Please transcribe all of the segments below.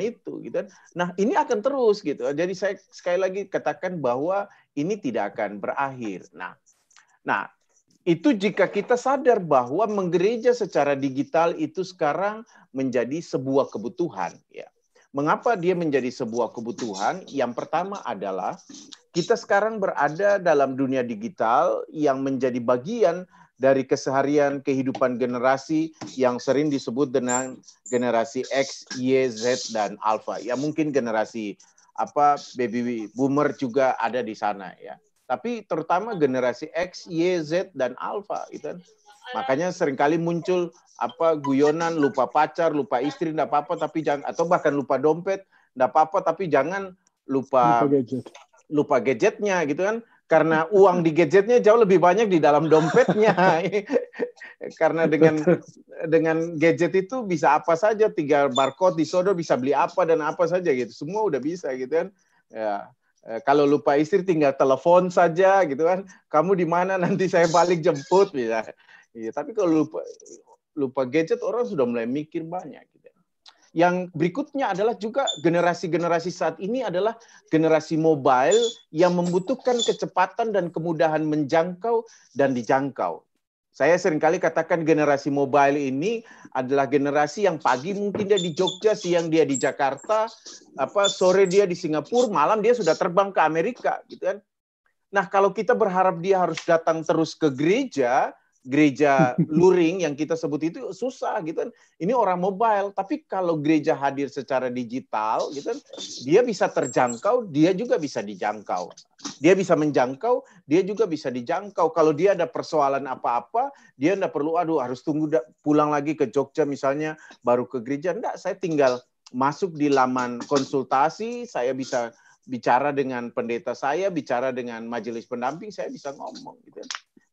itu gitu kan. Nah, ini akan terus gitu. Jadi saya sekali lagi katakan bahwa ini tidak akan berakhir. Nah, itu jika kita sadar bahwa menggereja secara digital itu sekarang menjadi sebuah kebutuhan ya. Mengapa dia menjadi sebuah kebutuhan? Yang pertama adalah kita sekarang berada dalam dunia digital yang menjadi bagian dari keseharian kehidupan generasi yang sering disebut dengan generasi X, Y, Z, dan Alpha. Ya mungkin generasi baby boomer juga ada di sana ya. Tapi terutama generasi X, Y, Z, dan Alpha itu kan. Makanya seringkali muncul guyonan lupa pacar, lupa istri, enggak apa-apa tapi jangan, atau bahkan lupa dompet, enggak apa-apa tapi jangan lupa gadgetnya gitu kan. Karena uang di gadgetnya jauh lebih banyak di dalam dompetnya. Karena dengan gadget itu bisa apa saja, 3 barcode disodor bisa beli apa dan apa saja gitu. Semua udah bisa gitu kan. Ya. Kalau lupa istri tinggal telepon saja gitu kan. Kamu di mana nanti saya balik jemput bisa. Ya, tapi kalau lupa gadget orang sudah mulai mikir banyak gitu. Yang berikutnya adalah juga generasi-generasi saat ini adalah generasi mobile yang membutuhkan kecepatan dan kemudahan menjangkau dan dijangkau. Saya seringkali katakan generasi mobile ini adalah generasi yang pagi mungkin dia di Jogja, siang dia di Jakarta, sore dia di Singapura, malam dia sudah terbang ke Amerika, gitu kan. Nah, kalau kita berharap dia harus datang terus ke gereja luring yang kita sebut itu susah gitu kan. Ini orang mobile, tapi kalau gereja hadir secara digital gitu kan, dia bisa terjangkau, dia juga bisa dijangkau. Dia bisa menjangkau, dia juga bisa dijangkau. Kalau dia ada persoalan apa-apa, dia enggak perlu harus tunggu pulang lagi ke Jogja misalnya baru ke gereja. Enggak, saya tinggal masuk di laman konsultasi, saya bisa bicara dengan pendeta saya, bicara dengan majelis pendamping, saya bisa ngomong gitu.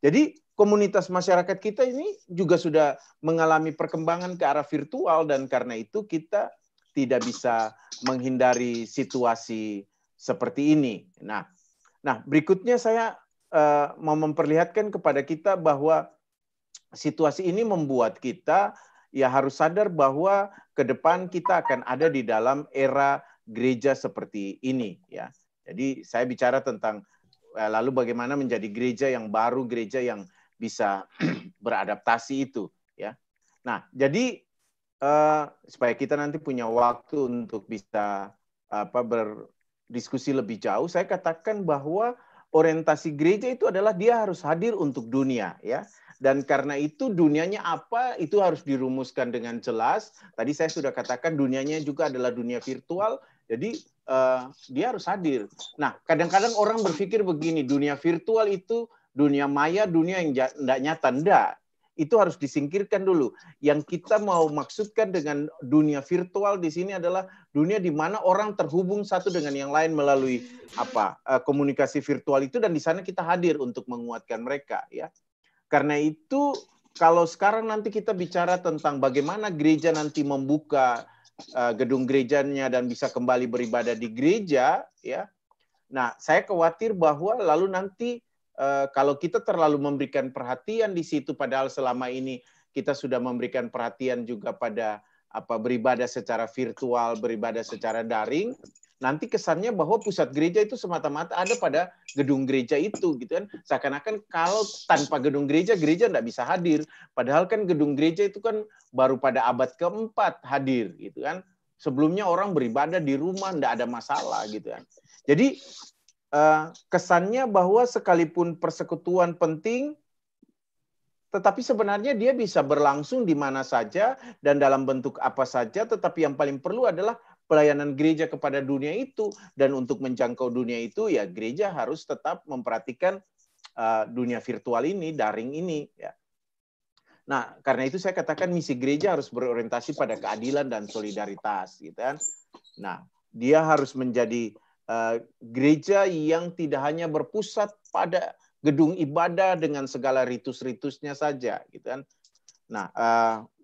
Jadi komunitas masyarakat kita ini juga sudah mengalami perkembangan ke arah virtual dan karena itu kita tidak bisa menghindari situasi seperti ini. Nah, berikutnya saya mau memperlihatkan kepada kita bahwa situasi ini membuat kita ya harus sadar bahwa ke depan kita akan ada di dalam era gereja seperti ini ya. Jadi saya bicara tentang lalu bagaimana menjadi gereja yang baru, gereja yang bisa beradaptasi itu ya. Nah, jadi supaya kita nanti punya waktu untuk bisa berdiskusi lebih jauh, saya katakan bahwa orientasi gereja itu adalah dia harus hadir untuk dunia ya. Dan karena itu dunianya apa, itu harus dirumuskan dengan jelas. Tadi saya sudah katakan dunianya juga adalah dunia virtual, jadi dia harus hadir. Nah, kadang-kadang orang berpikir begini, dunia virtual itu dunia maya, dunia yang tidak nyata. Enggak, itu harus disingkirkan dulu. Yang kita mau maksudkan dengan dunia virtual di sini adalah dunia di mana orang terhubung satu dengan yang lain melalui komunikasi virtual itu, dan di sana kita hadir untuk menguatkan mereka ya. Karena itu kalau sekarang nanti kita bicara tentang bagaimana gereja nanti membuka gedung gerejanya dan bisa kembali beribadah di gereja ya. Nah, saya khawatir bahwa lalu nanti kalau kita terlalu memberikan perhatian di situ, padahal selama ini kita sudah memberikan perhatian juga pada beribadah secara virtual, beribadah secara daring, nanti kesannya bahwa pusat gereja itu semata-mata ada pada gedung gereja itu gitu kan. Seakan-akan kalau tanpa gedung gereja, gereja tidak bisa hadir. Padahal kan gedung gereja itu kan baru pada abad keempat hadir gitu kan. Sebelumnya orang beribadah di rumah, tidak ada masalah gitu kan. Jadi kesannya bahwa sekalipun persekutuan penting, tetapi sebenarnya dia bisa berlangsung di mana saja dan dalam bentuk apa saja, tetapi yang paling perlu adalah pelayanan gereja kepada dunia itu. Dan untuk menjangkau dunia itu, ya gereja harus tetap memperhatikan dunia virtual ini, daring ini. Ya. Nah, karena itu saya katakan misi gereja harus berorientasi pada keadilan dan solidaritas. Gitu kan? Nah, dia harus menjadi gereja yang tidak hanya berpusat pada gedung ibadah dengan segala ritus-ritusnya saja, gitu kan. Nah,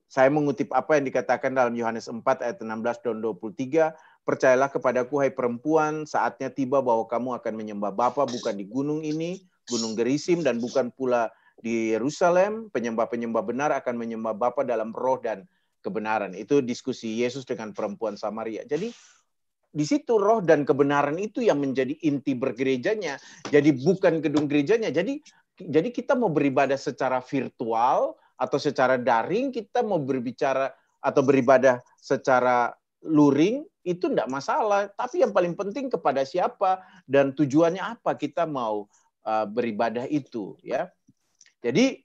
saya mengutip apa yang dikatakan dalam Yohanes 4 ayat 16 dan 23, percayalah kepadaku hai perempuan, saatnya tiba bahwa kamu akan menyembah Bapa bukan di gunung ini, gunung Gerisim, dan bukan pula di Yerusalem. Penyembah-penyembah benar akan menyembah Bapa dalam roh dan kebenaran. Itu diskusi Yesus dengan perempuan Samaria. Jadi di situ roh dan kebenaran itu yang menjadi inti bergerejanya. Jadi bukan gedung gerejanya. Jadi kita mau beribadah secara virtual atau secara daring, kita mau berbicara atau beribadah secara luring, itu enggak masalah. Tapi yang paling penting kepada siapa dan tujuannya apa kita mau beribadah itu, ya. Jadi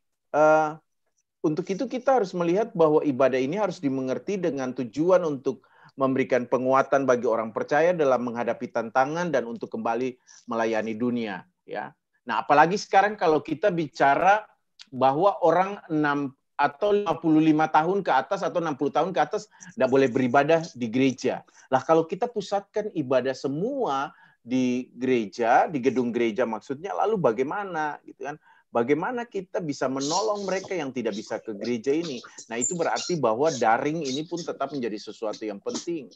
untuk itu kita harus melihat bahwa ibadah ini harus dimengerti dengan tujuan untuk memberikan penguatan bagi orang percaya dalam menghadapi tantangan dan untuk kembali melayani dunia, ya. Nah, apalagi sekarang kalau kita bicara bahwa orang 6 atau 55 tahun ke atas atau 60 tahun ke atas tidak boleh beribadah di gereja. Lah kalau kita pusatkan ibadah semua di gereja, di gedung gereja maksudnya, lalu bagaimana gitu kan? Bagaimana kita bisa menolong mereka yang tidak bisa ke gereja ini? Nah, itu berarti bahwa daring ini pun tetap menjadi sesuatu yang penting.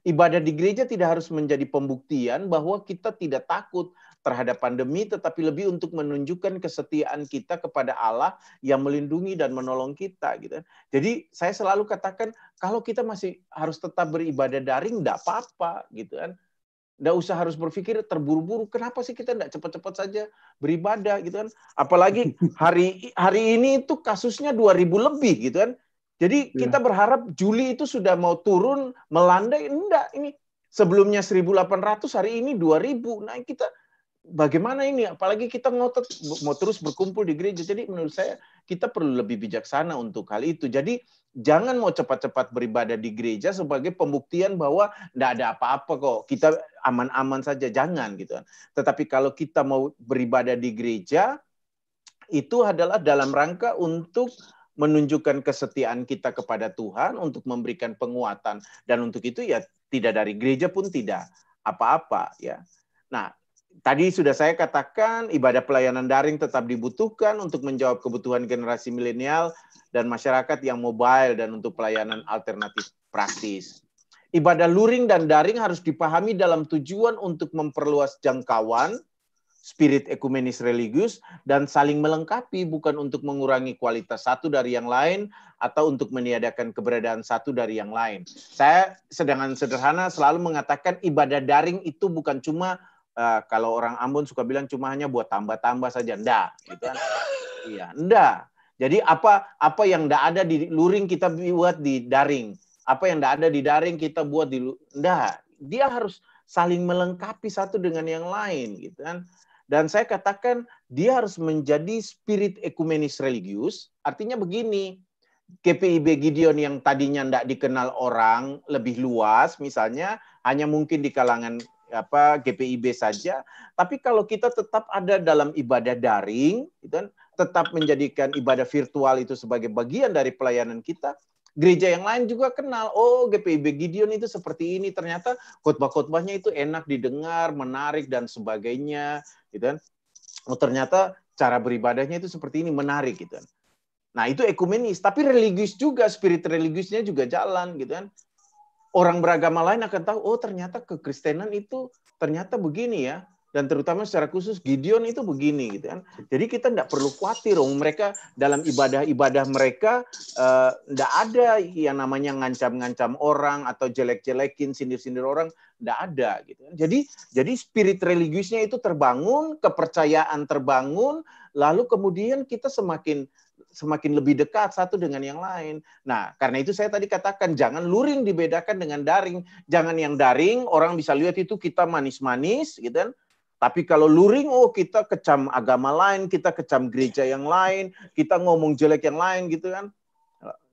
Ibadah di gereja tidak harus menjadi pembuktian bahwa kita tidak takut terhadap pandemi, tetapi lebih untuk menunjukkan kesetiaan kita kepada Allah yang melindungi dan menolong kita. Gitu. Jadi saya selalu katakan, kalau kita masih harus tetap beribadah daring, tidak apa-apa. Gitu kan. Nggak usah harus berpikir terburu-buru. Kenapa sih kita nggak cepat-cepat saja beribadah gitu kan? Apalagi hari ini itu kasusnya 2.000 lebih gitu kan. Jadi kita berharap Juli itu sudah mau turun, melandai. Enggak, ini sebelumnya 1.800, hari ini 2.000. Nah, kita bagaimana ini? Apalagi kita mau terus berkumpul di gereja. Jadi menurut saya kita perlu lebih bijaksana untuk hal itu. Jadi jangan mau cepat-cepat beribadah di gereja sebagai pembuktian bahwa tidak ada apa-apa kok. Kita aman-aman saja. Jangan gitu. Tetapi kalau kita mau beribadah di gereja, itu adalah dalam rangka untuk menunjukkan kesetiaan kita kepada Tuhan, untuk memberikan penguatan. Dan untuk itu ya tidak dari gereja pun tidak apa-apa. Ya. Nah, tadi sudah saya katakan ibadah pelayanan daring tetap dibutuhkan untuk menjawab kebutuhan generasi milenial dan masyarakat yang mobile dan untuk pelayanan alternatif praktis. Ibadah luring dan daring harus dipahami dalam tujuan untuk memperluas jangkauan, spirit ekumenis religius, dan saling melengkapi, bukan untuk mengurangi kualitas satu dari yang lain atau untuk meniadakan keberadaan satu dari yang lain. Saya dengan sederhana selalu mengatakan ibadah daring itu bukan cuma kalau orang Ambon suka bilang cuma hanya buat tambah-tambah saja, enggak, gitu kan? Iya, enggak. Jadi apa yang enggak ada di luring kita buat di daring, apa yang enggak ada di daring kita buat di enggak. Dia harus saling melengkapi satu dengan yang lain, gitu kan? Dan saya katakan dia harus menjadi spirit ekumenis religius. Artinya begini, GPIB Gideon yang tadinya enggak dikenal orang lebih luas, misalnya hanya mungkin di kalangan GPIB saja, tapi kalau kita tetap ada dalam ibadah daring, gitu, tetap menjadikan ibadah virtual itu sebagai bagian dari pelayanan kita, gereja yang lain juga kenal, oh GPIB Gideon itu seperti ini, ternyata khotbah-khotbahnya itu enak didengar, menarik dan sebagainya, gitu kan. Oh ternyata cara beribadahnya itu seperti ini, menarik gitu kan. Nah, itu ekumenis, tapi religius juga, spirit religiusnya juga jalan gitu kan. Orang beragama lain akan tahu, oh ternyata kekristenan itu ternyata begini ya. Dan terutama secara khusus Gideon itu begini gitu kan. Jadi kita tidak perlu khawatir, mereka dalam ibadah-ibadah mereka tidak ada yang namanya ngancam-ngancam orang atau jelek-jelekin, sindir-sindir orang, tidak ada gitu kan. Jadi spirit religiusnya itu terbangun, kepercayaan terbangun, lalu kemudian kita semakin lebih dekat satu dengan yang lain. Nah, karena itu saya tadi katakan jangan luring dibedakan dengan daring. Jangan yang daring orang bisa lihat itu kita manis-manis gitu kan. Tapi kalau luring, oh kita kecam agama lain, kita kecam gereja yang lain, kita ngomong jelek yang lain gitu kan.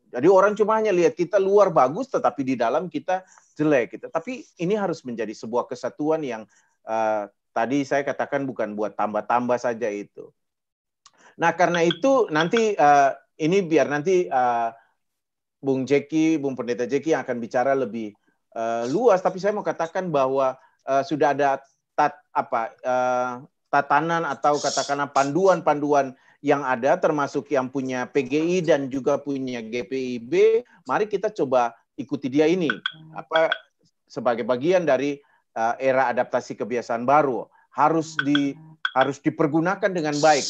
Jadi orang cuma hanya lihat kita luar bagus, tetapi di dalam kita jelek. Gitu. Tapi ini harus menjadi sebuah kesatuan yang tadi saya katakan bukan buat tambah-tambah saja itu. Nah, karena itu nanti ini biar nanti Bung Pendeta Jeki yang akan bicara lebih luas. Tapi saya mau katakan bahwa sudah ada tatanan atau katakanlah panduan-panduan yang ada, termasuk yang punya PGI dan juga punya GPIB. Mari kita coba ikuti dia ini, sebagai bagian dari era adaptasi kebiasaan baru. Harus dipergunakan dengan baik.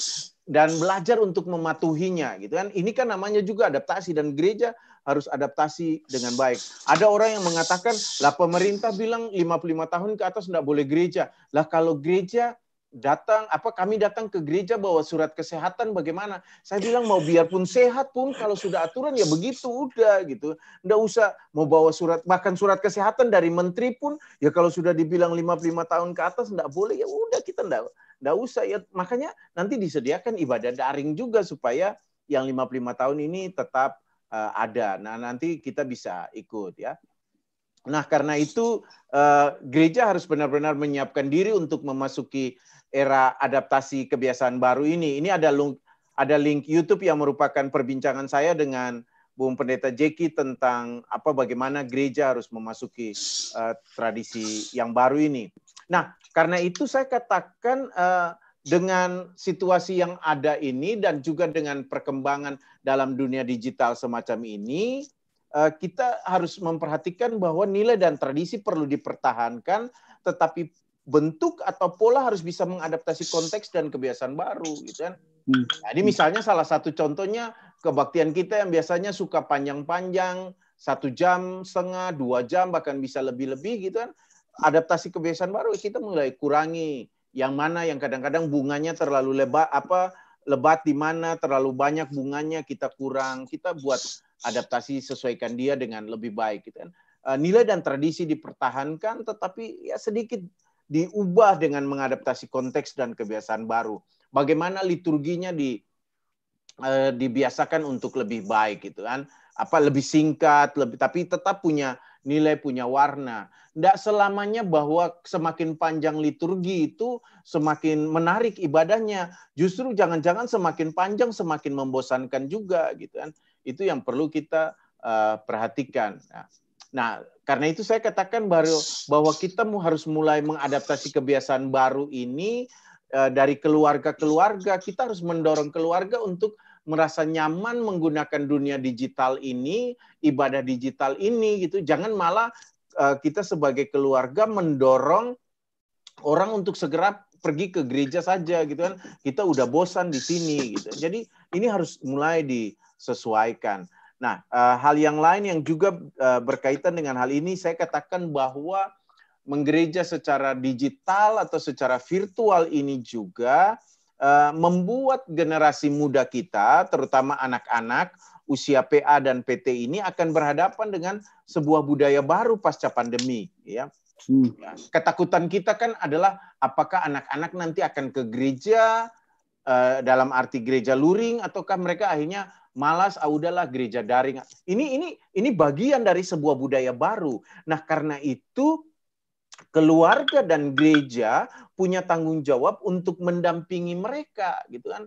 dan belajar untuk mematuhinya gitu kan. Ini kan namanya juga adaptasi, dan gereja harus adaptasi dengan baik. Ada orang yang mengatakan, lah pemerintah bilang 55 tahun ke atas enggak boleh gereja. Lah kalau gereja datang, kami datang ke gereja bawa surat kesehatan bagaimana? Saya bilang mau biarpun sehat pun kalau sudah aturan ya begitu udah gitu. Enggak usah mau bawa surat, bahkan surat kesehatan dari menteri pun ya kalau sudah dibilang 55 tahun ke atas enggak boleh, ya udah kita enggak usah ya. Makanya nanti disediakan ibadah daring juga supaya yang 55 tahun ini tetap ada. Nah, nanti kita bisa ikut ya. Nah, karena itu gereja harus benar-benar menyiapkan diri untuk memasuki era adaptasi kebiasaan baru ini. Ini ada link YouTube yang merupakan perbincangan saya dengan Bung Pendeta Jeki tentang bagaimana gereja harus memasuki tradisi yang baru ini. Nah, karena itu saya katakan dengan situasi yang ada ini dan juga dengan perkembangan dalam dunia digital semacam ini, kita harus memperhatikan bahwa nilai dan tradisi perlu dipertahankan, tetapi bentuk atau pola harus bisa mengadaptasi konteks dan kebiasaan baru, gitu kan. Jadi misalnya salah satu contohnya kebaktian kita yang biasanya suka panjang-panjang, 1,5 jam, 2 jam, bahkan bisa lebih-lebih gitu kan. Adaptasi kebiasaan baru kita mulai kurangi. Yang mana yang kadang-kadang bunganya terlalu lebat di mana, terlalu banyak bunganya kita kurang. Kita buat adaptasi, sesuaikan dia dengan lebih baik gitu kan. Nilai dan tradisi dipertahankan, tetapi ya sedikit diubah dengan mengadaptasi konteks dan kebiasaan baru. Bagaimana liturginya dibiasakan untuk lebih baik gitu kan. Lebih singkat, tapi tetap punya nilai, punya warna. Tidak selamanya bahwa semakin panjang liturgi itu semakin menarik ibadahnya. Justru jangan-jangan semakin panjang semakin membosankan juga gitu kan. Itu yang perlu kita perhatikan. Nah, karena itu saya katakan bahwa kita harus mulai mengadaptasi kebiasaan baru ini dari keluarga-keluarga. Kita harus mendorong keluarga untuk merasa nyaman menggunakan dunia digital ini, ibadah digital ini gitu. Jangan malah kita sebagai keluarga mendorong orang untuk segera pergi ke gereja saja gitu kan. Kita udah bosan di sini gitu. Jadi ini harus mulai disesuaikan. Nah, hal yang lain yang juga berkaitan dengan hal ini, saya katakan bahwa menggereja secara digital atau secara virtual ini juga membuat generasi muda kita, terutama anak-anak usia PA dan PT ini akan berhadapan dengan sebuah budaya baru pasca pandemi. Ya. Ketakutan kita kan adalah apakah anak-anak nanti akan ke gereja dalam arti gereja luring, ataukah mereka akhirnya malas, udahlah gereja daring. Ini bagian dari sebuah budaya baru. Nah, karena itu keluarga dan gereja punya tanggung jawab untuk mendampingi mereka, gitu kan.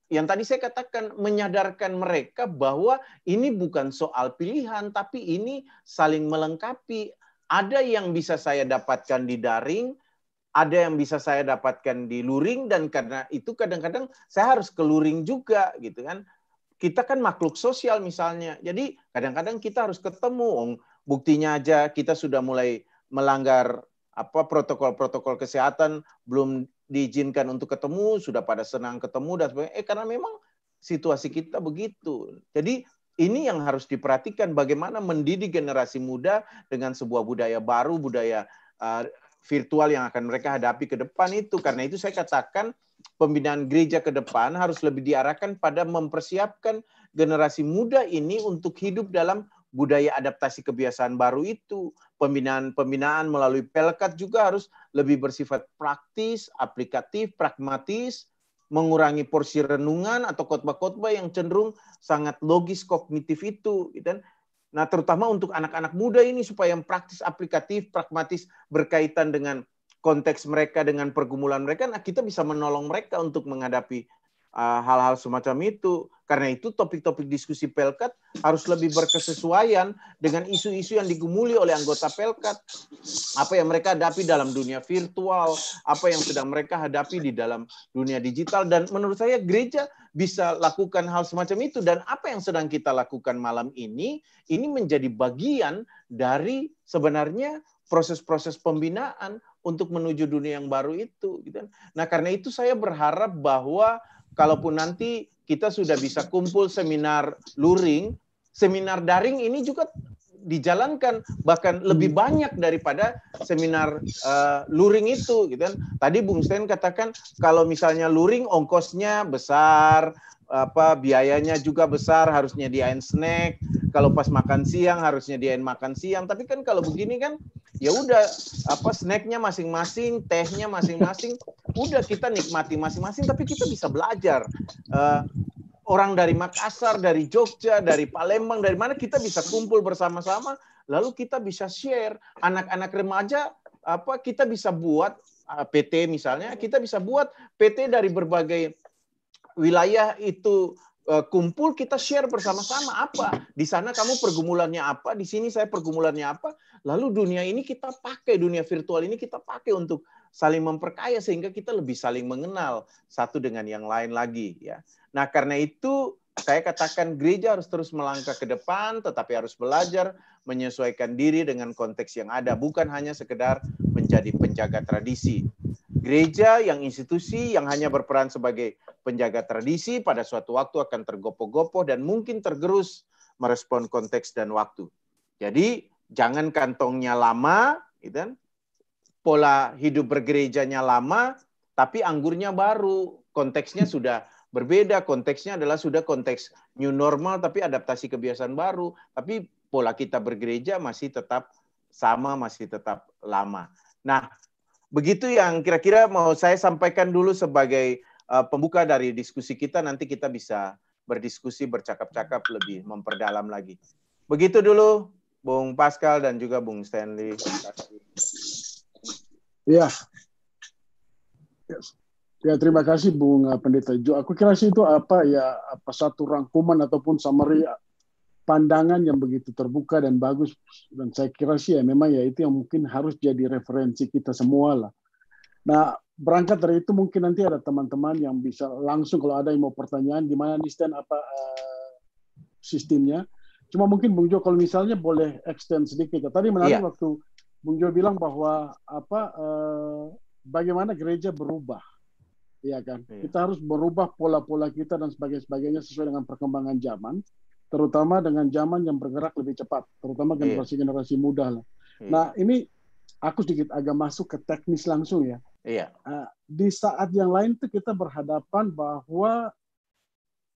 Yang tadi saya katakan, menyadarkan mereka bahwa ini bukan soal pilihan, tapi ini saling melengkapi. Ada yang bisa saya dapatkan di daring, ada yang bisa saya dapatkan di luring, dan karena itu kadang-kadang saya harus ke luring juga, gitu kan. Kita kan makhluk sosial misalnya, jadi kadang-kadang kita harus ketemu. Buktinya aja kita sudah mulai melanggar protokol-protokol kesehatan, belum diizinkan untuk ketemu, sudah pada senang ketemu dan sebagainya. Karena memang situasi kita begitu. Jadi ini yang harus diperhatikan, bagaimana mendidik generasi muda dengan sebuah budaya baru, budaya virtual yang akan mereka hadapi ke depan itu. Karena itu saya katakan pembinaan gereja ke depan harus lebih diarahkan pada mempersiapkan generasi muda ini untuk hidup dalam budaya adaptasi kebiasaan baru itu. Pembinaan melalui Pelkat juga harus lebih bersifat praktis, aplikatif, pragmatis, mengurangi porsi renungan atau khotbah-khotbah yang cenderung sangat logis kognitif itu. Nah, terutama untuk anak-anak muda ini supaya yang praktis, aplikatif, pragmatis berkaitan dengan konteks mereka, dengan pergumulan mereka, nah kita bisa menolong mereka untuk menghadapi hal-hal semacam itu. Karena itu topik-topik diskusi Pelkat harus lebih berkesesuaian dengan isu-isu yang digumuli oleh anggota Pelkat. Apa yang mereka hadapi dalam dunia virtual, apa yang sedang mereka hadapi di dalam dunia digital. Dan menurut saya gereja bisa lakukan hal semacam itu. Dan apa yang sedang kita lakukan malam ini menjadi bagian dari sebenarnya proses-proses pembinaan untuk menuju dunia yang baru itu. Nah, karena itu saya berharap bahwa kalaupun nanti kita sudah bisa kumpul seminar luring, seminar daring ini juga dijalankan bahkan lebih banyak daripada seminar luring itu, gitu kan. Tadi Bung Sten katakan kalau misalnya luring ongkosnya besar, biayanya juga besar, harus nyediain snack, kalau pas makan siang harus nyediain makan siang. Tapi kan kalau begini kan ya udah, snacknya masing-masing, tehnya masing-masing, udah kita nikmati masing-masing, tapi kita bisa belajar. Orang dari Makassar, dari Jogja, dari Palembang, dari mana kita bisa kumpul bersama-sama, lalu kita bisa share. Anak-anak remaja, kita bisa buat PT misalnya, kita bisa buat PT dari berbagai wilayah itu kumpul, kita share bersama-sama apa. Di sana kamu pergumulannya apa, di sini saya pergumulannya apa. Lalu dunia ini kita pakai, dunia virtual ini kita pakai untuk saling memperkaya sehingga kita lebih saling mengenal satu dengan yang lain lagi, ya. Nah, karena itu saya katakan gereja harus terus melangkah ke depan, tetapi harus belajar menyesuaikan diri dengan konteks yang ada, bukan hanya sekedar menjadi penjaga tradisi. Gereja yang institusi yang hanya berperan sebagai penjaga tradisi pada suatu waktu akan tergopoh-gopoh dan mungkin tergerus merespon konteks dan waktu. Jadi jangan kantongnya lama, gitu, pola hidup bergerejanya lama, tapi anggurnya baru. Konteksnya sudah berbeda, konteksnya adalah sudah konteks new normal, tapi adaptasi kebiasaan baru. Tapi pola kita bergereja masih tetap sama, masih tetap lama. Nah, begitu yang kira-kira mau saya sampaikan dulu sebagai pembuka dari diskusi kita, nanti kita bisa berdiskusi, bercakap-cakap lebih memperdalam lagi. Begitu dulu, Bung Pascal dan juga Bung Stanley. Ya. Ya, terima kasih Bung Pendeta Jo. Aku kira sih itu satu rangkuman ataupun summary pandangan yang begitu terbuka dan bagus, dan saya kira sih ya memang ya itu yang mungkin harus jadi referensi kita semua lah. Nah, berangkat dari itu mungkin nanti ada teman-teman yang bisa langsung kalau ada yang mau pertanyaan gimana nih Stan sistemnya. Cuma mungkin Bung Jo kalau misalnya boleh extend sedikit. Tadi menarik waktu Bung Jo bilang bahwa bagaimana gereja berubah. Ya kan? Kita harus berubah pola-pola kita dan sebagainya sesuai dengan perkembangan zaman, terutama dengan zaman yang bergerak lebih cepat, terutama generasi-generasi muda lah. Nah, ini aku sedikit agak masuk ke teknis langsung ya. Di saat yang lain tuh kita berhadapan bahwa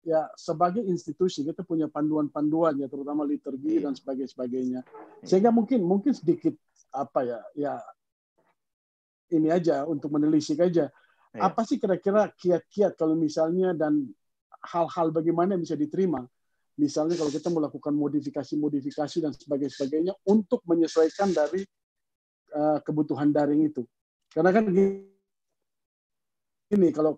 ya sebagai institusi kita punya panduan-panduan ya, terutama liturgi dan sebagainya. Sehingga mungkin sedikit ini aja untuk menelisik aja. Apa sih kira-kira kiat-kiat kalau misalnya dan hal-hal bagaimana yang bisa diterima? Misalnya kalau kita melakukan modifikasi dan sebagainya untuk menyesuaikan dari kebutuhan daring itu. Karena kan ini kalau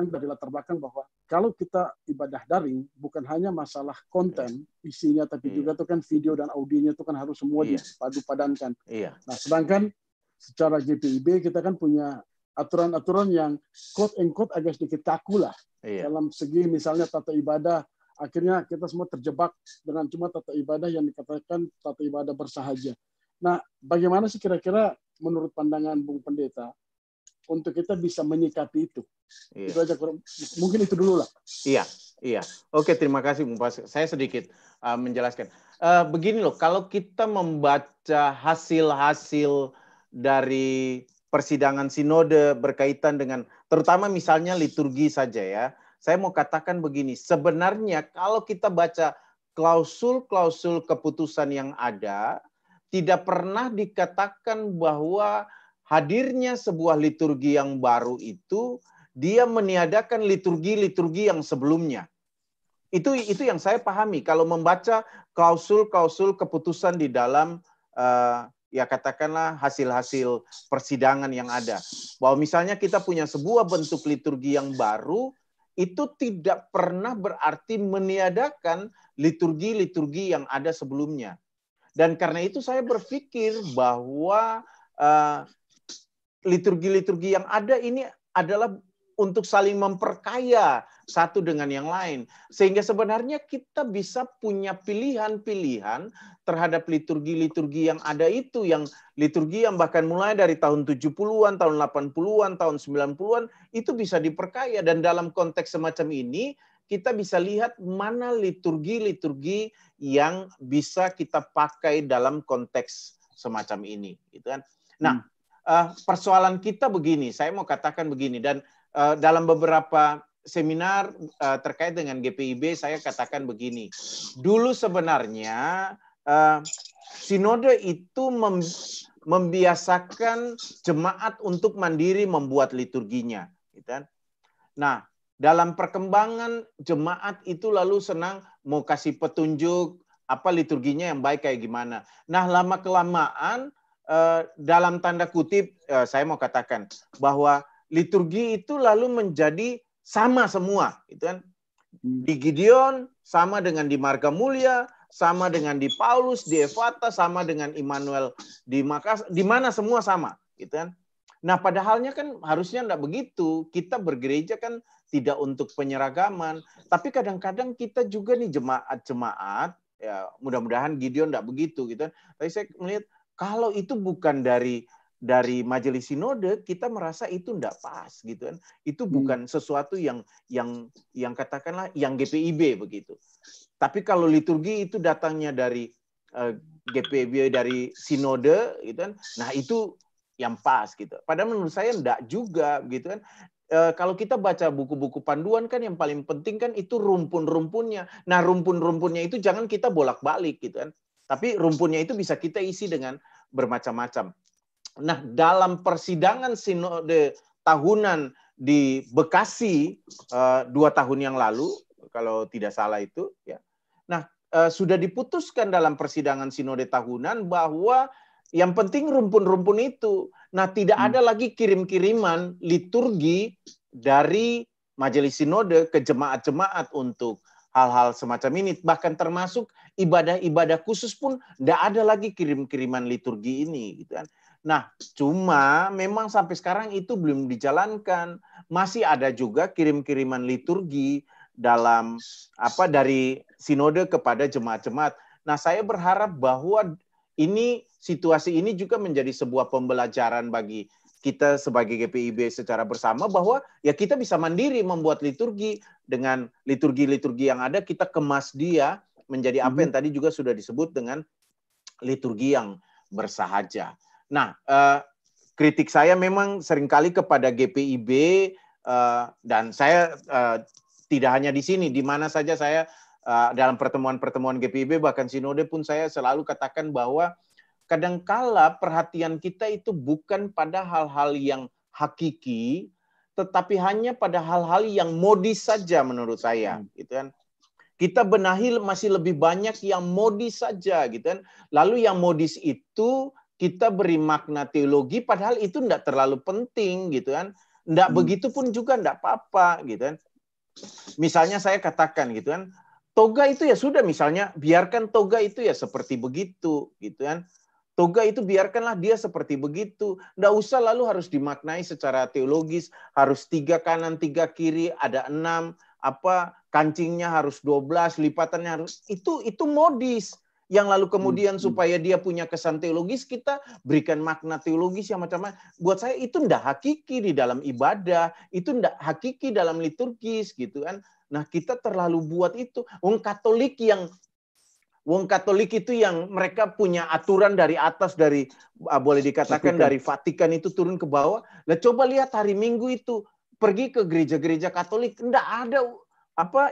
dari latar belakang bahwa kalau kita ibadah daring bukan hanya masalah konten isinya, tapi juga itu kan video dan audionya itu kan harus semua dipadu-padankan. Nah, sedangkan secara GPIB kita kan punya aturan-aturan yang quote-unquote agak sedikit kaku lah. Dalam segi misalnya tata ibadah, akhirnya kita semua terjebak dengan cuma tata ibadah yang dikatakan tata ibadah bersahaja. Nah, bagaimana sih kira-kira menurut pandangan Bung Pendeta untuk kita bisa menyikapi itu? Itu aja, mungkin itu dulu lah. Iya. Oke, terima kasih Bung Pas. Saya sedikit menjelaskan. Begini loh, kalau kita membaca hasil-hasil dari persidangan sinode berkaitan dengan terutama misalnya liturgi saja ya. Saya mau katakan begini, sebenarnya kalau kita baca klausul-klausul keputusan yang ada, tidak pernah dikatakan bahwa hadirnya sebuah liturgi yang baru itu dia meniadakan liturgi-liturgi yang sebelumnya. Itu yang saya pahami kalau membaca klausul-klausul keputusan di dalam ya katakanlah hasil-hasil persidangan yang ada. Bahwa misalnya kita punya sebuah bentuk liturgi yang baru, itu tidak pernah berarti meniadakan liturgi-liturgi yang ada sebelumnya. Dan karena itu saya berpikir bahwa liturgi-liturgi yang ada ini adalah untuk saling memperkaya satu dengan yang lain. Sehingga sebenarnya kita bisa punya pilihan-pilihan terhadap liturgi-liturgi yang ada itu, yang liturgi yang bahkan mulai dari tahun 70-an, tahun 80-an, tahun 90-an, itu bisa diperkaya. Dan dalam konteks semacam ini, kita bisa lihat mana liturgi-liturgi yang bisa kita pakai dalam konteks semacam ini. Gitu kan. Nah, persoalan kita begini, saya mau katakan begini, dan dalam beberapa seminar terkait dengan GPIB saya katakan begini. Dulu sebenarnya sinode itu membiasakan jemaat untuk mandiri membuat liturginya, gitu kan? Nah, dalam perkembangan jemaat itu lalu senang mau kasih petunjuk apa liturginya yang baik kayak gimana. Nah, lama kelamaan dalam tanda kutip saya mau katakan bahwa liturgi itu lalu menjadi sama semua, gitu kan? Di Gideon sama dengan di Marga Mulia, sama dengan di Paulus, di Evata, sama dengan Immanuel di Makassar, di mana semua sama, gitu kan? Nah, padahalnya kan harusnya enggak begitu. Kita bergereja kan tidak untuk penyeragaman, tapi kadang-kadang kita juga nih jemaat-jemaat, ya mudah-mudahan Gideon enggak begitu, gitu kan? Tapi saya melihat kalau itu bukan dari majelis sinode, kita merasa itu enggak pas, gitu kan. Itu bukan sesuatu yang katakanlah yang GPIB begitu. Tapi kalau liturgi itu datangnya dari GPIB, dari sinode, gitu kan. Nah, itu yang pas gitu. Padahal menurut saya enggak juga, gitu kan. Kalau kita baca buku-buku panduan kan yang paling penting kan itu rumpun-rumpunnya. Nah, rumpun-rumpunnya itu jangan kita bolak-balik, gitu kan. Tapi rumpunnya itu bisa kita isi dengan bermacam-macam. Nah, dalam persidangan sinode tahunan di Bekasi 2 tahun yang lalu, kalau tidak salah itu, ya. Nah, sudah diputuskan dalam persidangan sinode tahunan bahwa yang penting rumpun-rumpun itu. Nah, tidak ada lagi kirim-kiriman liturgi dari majelis sinode ke jemaat-jemaat untuk hal-hal semacam ini. Bahkan termasuk ibadah-ibadah khusus pun tidak ada lagi kirim-kiriman liturgi ini, gitu kan. Nah, cuma memang sampai sekarang itu belum dijalankan. Masih ada juga kirim-kiriman liturgi dalam dari sinode kepada jemaat-jemaat. Nah, saya berharap bahwa situasi ini juga menjadi sebuah pembelajaran bagi kita sebagai GPIB secara bersama, bahwa ya kita bisa mandiri membuat liturgi dengan liturgi-liturgi yang ada, kita kemas dia menjadi apa yang tadi juga sudah disebut dengan liturgi yang bersahaja. Nah, kritik saya memang seringkali kepada GPIB, dan saya tidak hanya di sini, di mana saja saya dalam pertemuan-pertemuan GPIB, bahkan sinode pun saya selalu katakan bahwa kadangkala perhatian kita itu bukan pada hal-hal yang hakiki, tetapi hanya pada hal-hal yang modis saja menurut saya, gitu kan. Kita benahi masih lebih banyak yang modis saja, gitu kan. Lalu yang modis itu kita beri makna teologi, padahal itu enggak terlalu penting, gitu kan. Enggak begitu pun juga enggak apa-apa, gitu kan. Misalnya saya katakan, gitu kan, toga itu ya sudah, misalnya biarkan toga itu ya seperti begitu, gitu kan. Toga itu biarkanlah dia seperti begitu. Enggak usah lalu harus dimaknai secara teologis, harus 3 kanan, 3 kiri, ada 6, kancingnya harus 12, lipatannya harus, itu modis. Yang lalu kemudian supaya dia punya kesan teologis, kita berikan makna teologis yang macam-macam. Buat saya itu enggak hakiki di dalam ibadah, itu enggak hakiki dalam liturgis, gitu kan. Nah, kita terlalu buat itu. Wong Katolik itu yang mereka punya aturan dari atas, dari boleh dikatakan dari Vatikan itu turun ke bawah. Nah, coba lihat hari Minggu itu, pergi ke gereja-gereja Katolik, enggak ada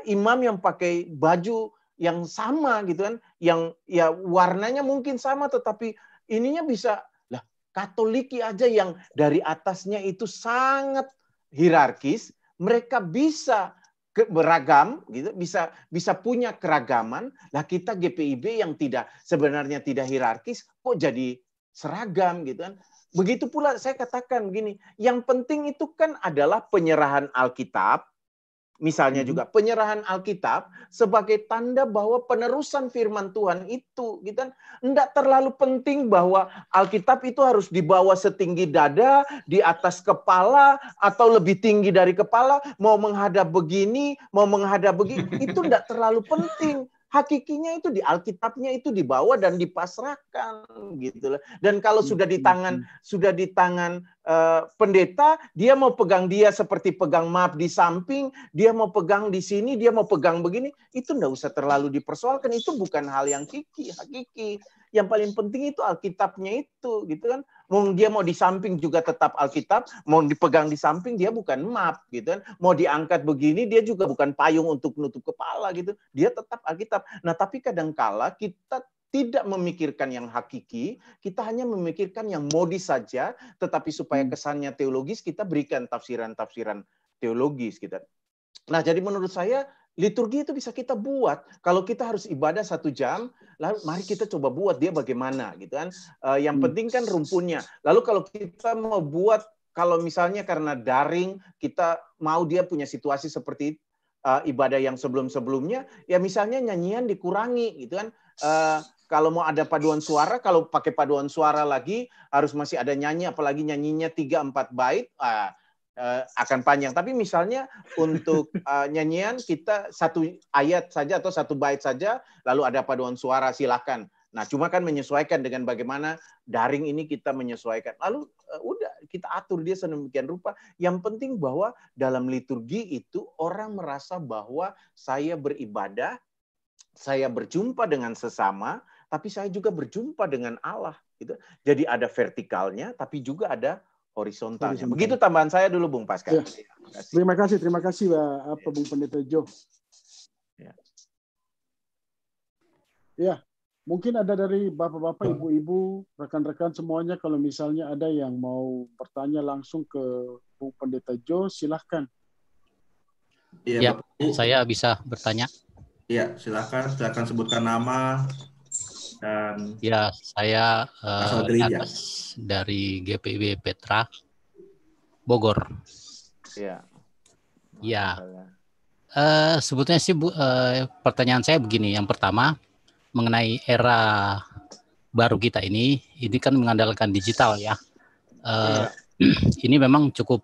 imam yang pakai baju yang sama, gitu kan, yang ya warnanya mungkin sama tetapi ininya bisa lah. Katolik aja yang dari atasnya itu sangat hierarkis, mereka bisa beragam, gitu, bisa punya keragaman. Lah kita GPIB yang sebenarnya tidak hierarkis kok jadi seragam, gitu kan. Begitu pula saya katakan begini, yang penting itu kan adalah penyerahan Alkitab, Misalnya juga penyerahan Alkitab sebagai tanda bahwa penerusan firman Tuhan itu, gitu kan, enggak terlalu penting bahwa Alkitab itu harus dibawa setinggi dada, di atas kepala, atau lebih tinggi dari kepala, mau menghadap begini, mau menghadap begini, itu enggak terlalu penting. Hakikinya itu di Alkitabnya itu dibawa dan dipasrahkan, gitu. Dan kalau sudah di tangan pendeta, dia mau pegang dia seperti pegang map di samping, dia mau pegang di sini, dia mau pegang begini, itu enggak usah terlalu dipersoalkan. Itu bukan hal yang hakiki. Yang paling penting itu Alkitabnya itu, gitu kan. Dia mau di samping juga tetap Alkitab, mau dipegang di samping dia bukan map, gitu kan. Mau diangkat begini dia juga bukan payung untuk menutup kepala, gitu. Dia tetap Alkitab. Nah, tapi kadangkala kita tidak memikirkan yang hakiki, kita hanya memikirkan yang modis saja, tetapi supaya kesannya teologis kita berikan tafsiran-tafsiran teologis, gitu. Nah, jadi menurut saya liturgi itu bisa kita buat. Kalau kita harus ibadah 1 jam, lalu mari kita coba buat dia bagaimana, gitu kan. Yang penting kan rumpunnya. Lalu kalau kita mau buat, kalau misalnya karena daring, kita mau dia punya situasi seperti ibadah yang sebelum-sebelumnya, ya misalnya nyanyian dikurangi, gitu kan. Kalau mau ada paduan suara, kalau pakai paduan suara lagi, harus masih ada nyanyi, apalagi nyanyinya 3-4 bait, akan panjang. Tapi misalnya untuk nyanyian kita 1 ayat saja atau 1 bait saja, lalu ada paduan suara, silakan. Nah, cuma kan menyesuaikan dengan bagaimana daring ini kita menyesuaikan. Lalu udah kita atur dia sedemikian rupa. Yang penting bahwa dalam liturgi itu orang merasa bahwa saya beribadah, saya berjumpa dengan sesama, tapi saya juga berjumpa dengan Allah. Gitu. Jadi ada vertikalnya, tapi juga ada horizontalnya. Begitu tambahan saya dulu, Bung Pasca. Ya. Terima kasih Bung Pendeta Jo. Ya, mungkin ada dari bapak-bapak, ibu-ibu, rekan-rekan semuanya, kalau misalnya ada yang mau bertanya langsung ke Bung Pendeta Jo, silahkan. Ya, saya bisa bertanya. Ya, silakan sebutkan nama dan ya, saya asal gereja dari GPIB Petra Bogor. Ya. Ya. Sebetulnya sih pertanyaan saya begini. Yang pertama mengenai era baru kita ini kan mengandalkan digital ya. Ini memang cukup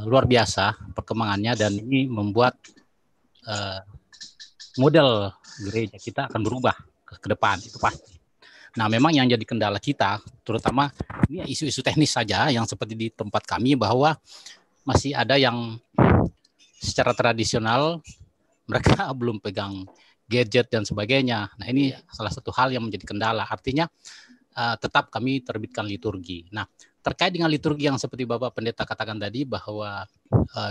luar biasa perkembangannya, dan ini membuat model gereja kita akan berubah ke depan, itu pasti. Nah, memang yang jadi kendala kita, terutama ini isu-isu teknis saja, yang seperti di tempat kami, bahwa masih ada yang secara tradisional mereka belum pegang gadget dan sebagainya. Nah, ini salah satu hal yang menjadi kendala. Artinya tetap kami terbitkan liturgi. Nah, terkait dengan liturgi yang seperti Bapak Pendeta katakan tadi, bahwa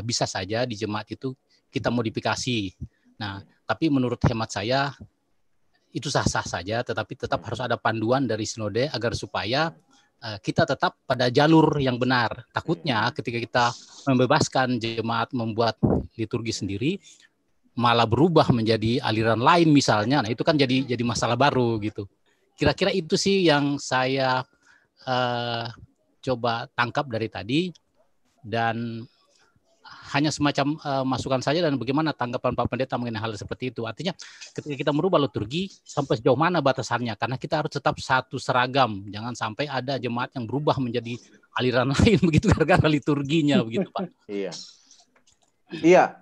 bisa saja di jemaat itu kita modifikasi. Nah, tapi menurut hemat saya itu sah-sah saja, tetapi tetap harus ada panduan dari sinode agar supaya kita tetap pada jalur yang benar. Takutnya ketika kita membebaskan jemaat membuat liturgi sendiri, malah berubah menjadi aliran lain misalnya. Nah, itu kan jadi masalah baru gitu. Kira-kira itu sih yang saya coba tangkap dari tadi, dan hanya semacam masukan saja. Dan bagaimana tanggapan Pak Pendeta mengenai hal seperti itu? Artinya ketika kita merubah liturgi, sampai sejauh mana batasannya? Karena kita harus tetap satu seragam. Jangan sampai ada jemaat yang berubah menjadi aliran lain begitu gara-gara liturginya begitu, Pak. Iya.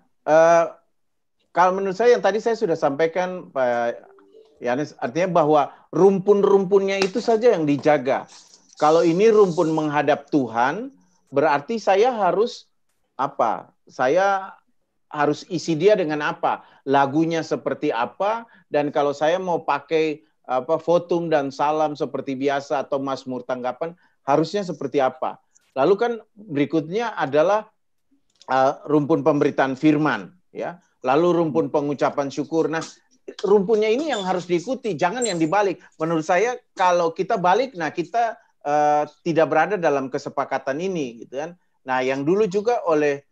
Kalau menurut saya yang tadi saya sudah sampaikan, Pak Yanes, artinya bahwa rumpun-rumpunnya itu saja yang dijaga. Kalau ini rumpun menghadap Tuhan, berarti saya harus apa? Saya harus isi dia dengan apa? Lagunya seperti apa? Dan kalau saya mau pakai fotum dan salam seperti biasa atau mazmur tanggapan, harusnya seperti apa? Lalu kan berikutnya adalah rumpun pemberitaan firman, ya. Lalu rumpun pengucapan syukur. Nah, rumpunnya ini yang harus diikuti, jangan yang dibalik. Menurut saya kalau kita balik, nah kita tidak berada dalam kesepakatan ini, gitu kan. Nah, yang dulu juga oleh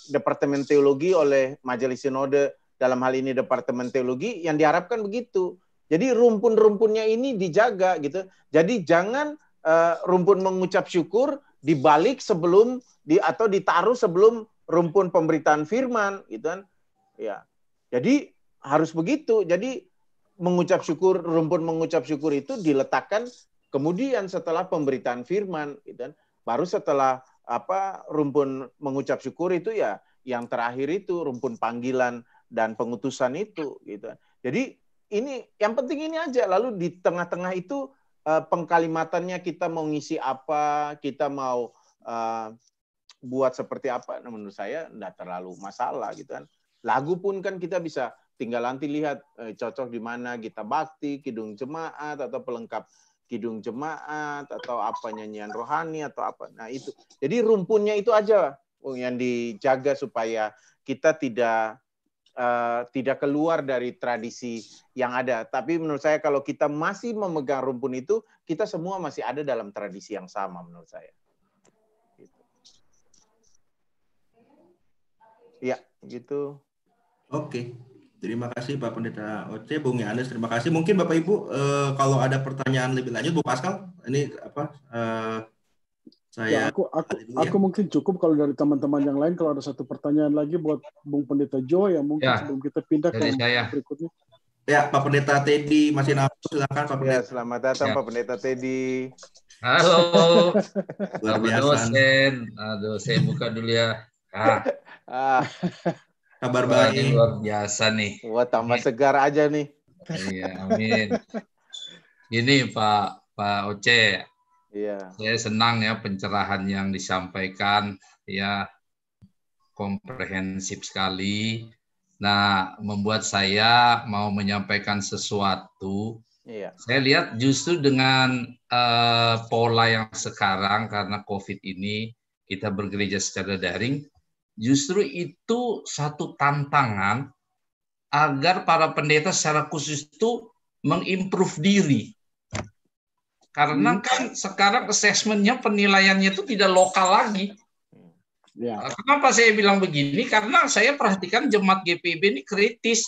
Departemen Teologi, oleh Majelis Sinode, dalam hal ini Departemen Teologi, yang diharapkan begitu. Jadi rumpun-rumpunnya ini dijaga, gitu. Jadi jangan rumpun mengucap syukur dibalik sebelum atau ditaruh sebelum rumpun pemberitaan firman, gitu kan. Ya. Jadi harus begitu. Jadi rumpun mengucap syukur itu diletakkan kemudian setelah pemberitaan firman, gitu kan. Baru setelah rumpun mengucap syukur itu ya yang terakhir itu rumpun panggilan dan pengutusan itu, gitu. Jadi ini yang penting ini aja. Lalu di tengah-tengah itu pengkalimatannya kita mau ngisi apa, kita mau buat seperti apa, menurut saya enggak terlalu masalah, gitu kan. Lagu pun kan kita bisa tinggal nanti lihat cocok di mana kita bakti, kidung jemaat atau pelengkap kidung jemaat atau apa nyanyian rohani atau apa. Nah itu. Jadi rumpunnya itu aja yang dijaga supaya kita tidak keluar dari tradisi yang ada. Tapi menurut saya kalau kita masih memegang rumpun itu, kita semua masih ada dalam tradisi yang sama menurut saya. Gitu. Ya, gitu. Oke. Terima kasih Pak Pendeta Oce, Bung Yohanes, terima kasih. Mungkin Bapak Ibu kalau ada pertanyaan lebih lanjut, Bu Pascal, ini saya aku mungkin cukup kalau dari teman-teman yang lain. Kalau ada satu pertanyaan lagi buat Bung Pendeta Jo yang mungkin sebelum kita pindah ke berikutnya. Ya, Pak Pendeta Teddy masih nafsu, silakan Pak Pendeta. Ya, selamat datang Pak Pendeta Teddy. Halo. Luar biasa. Dosen. Aduh, saya buka dulu ya. Kabar baik. Ini luar biasa nih. Wah, tambah segar aja nih. Iya, amin. Ini Pak Oce. Iya. Saya senang ya pencerahan yang disampaikan, ya komprehensif sekali. Nah, membuat saya mau menyampaikan sesuatu. Iya. Saya lihat justru dengan pola yang sekarang karena COVID ini kita bergereja secara daring, justru itu satu tantangan agar para pendeta secara khusus itu mengimprove diri. Karena kan sekarang assessment-nya, penilaiannya itu tidak lokal lagi. Ya. Kenapa saya bilang begini? Karena saya perhatikan jemaat GPIB ini kritis.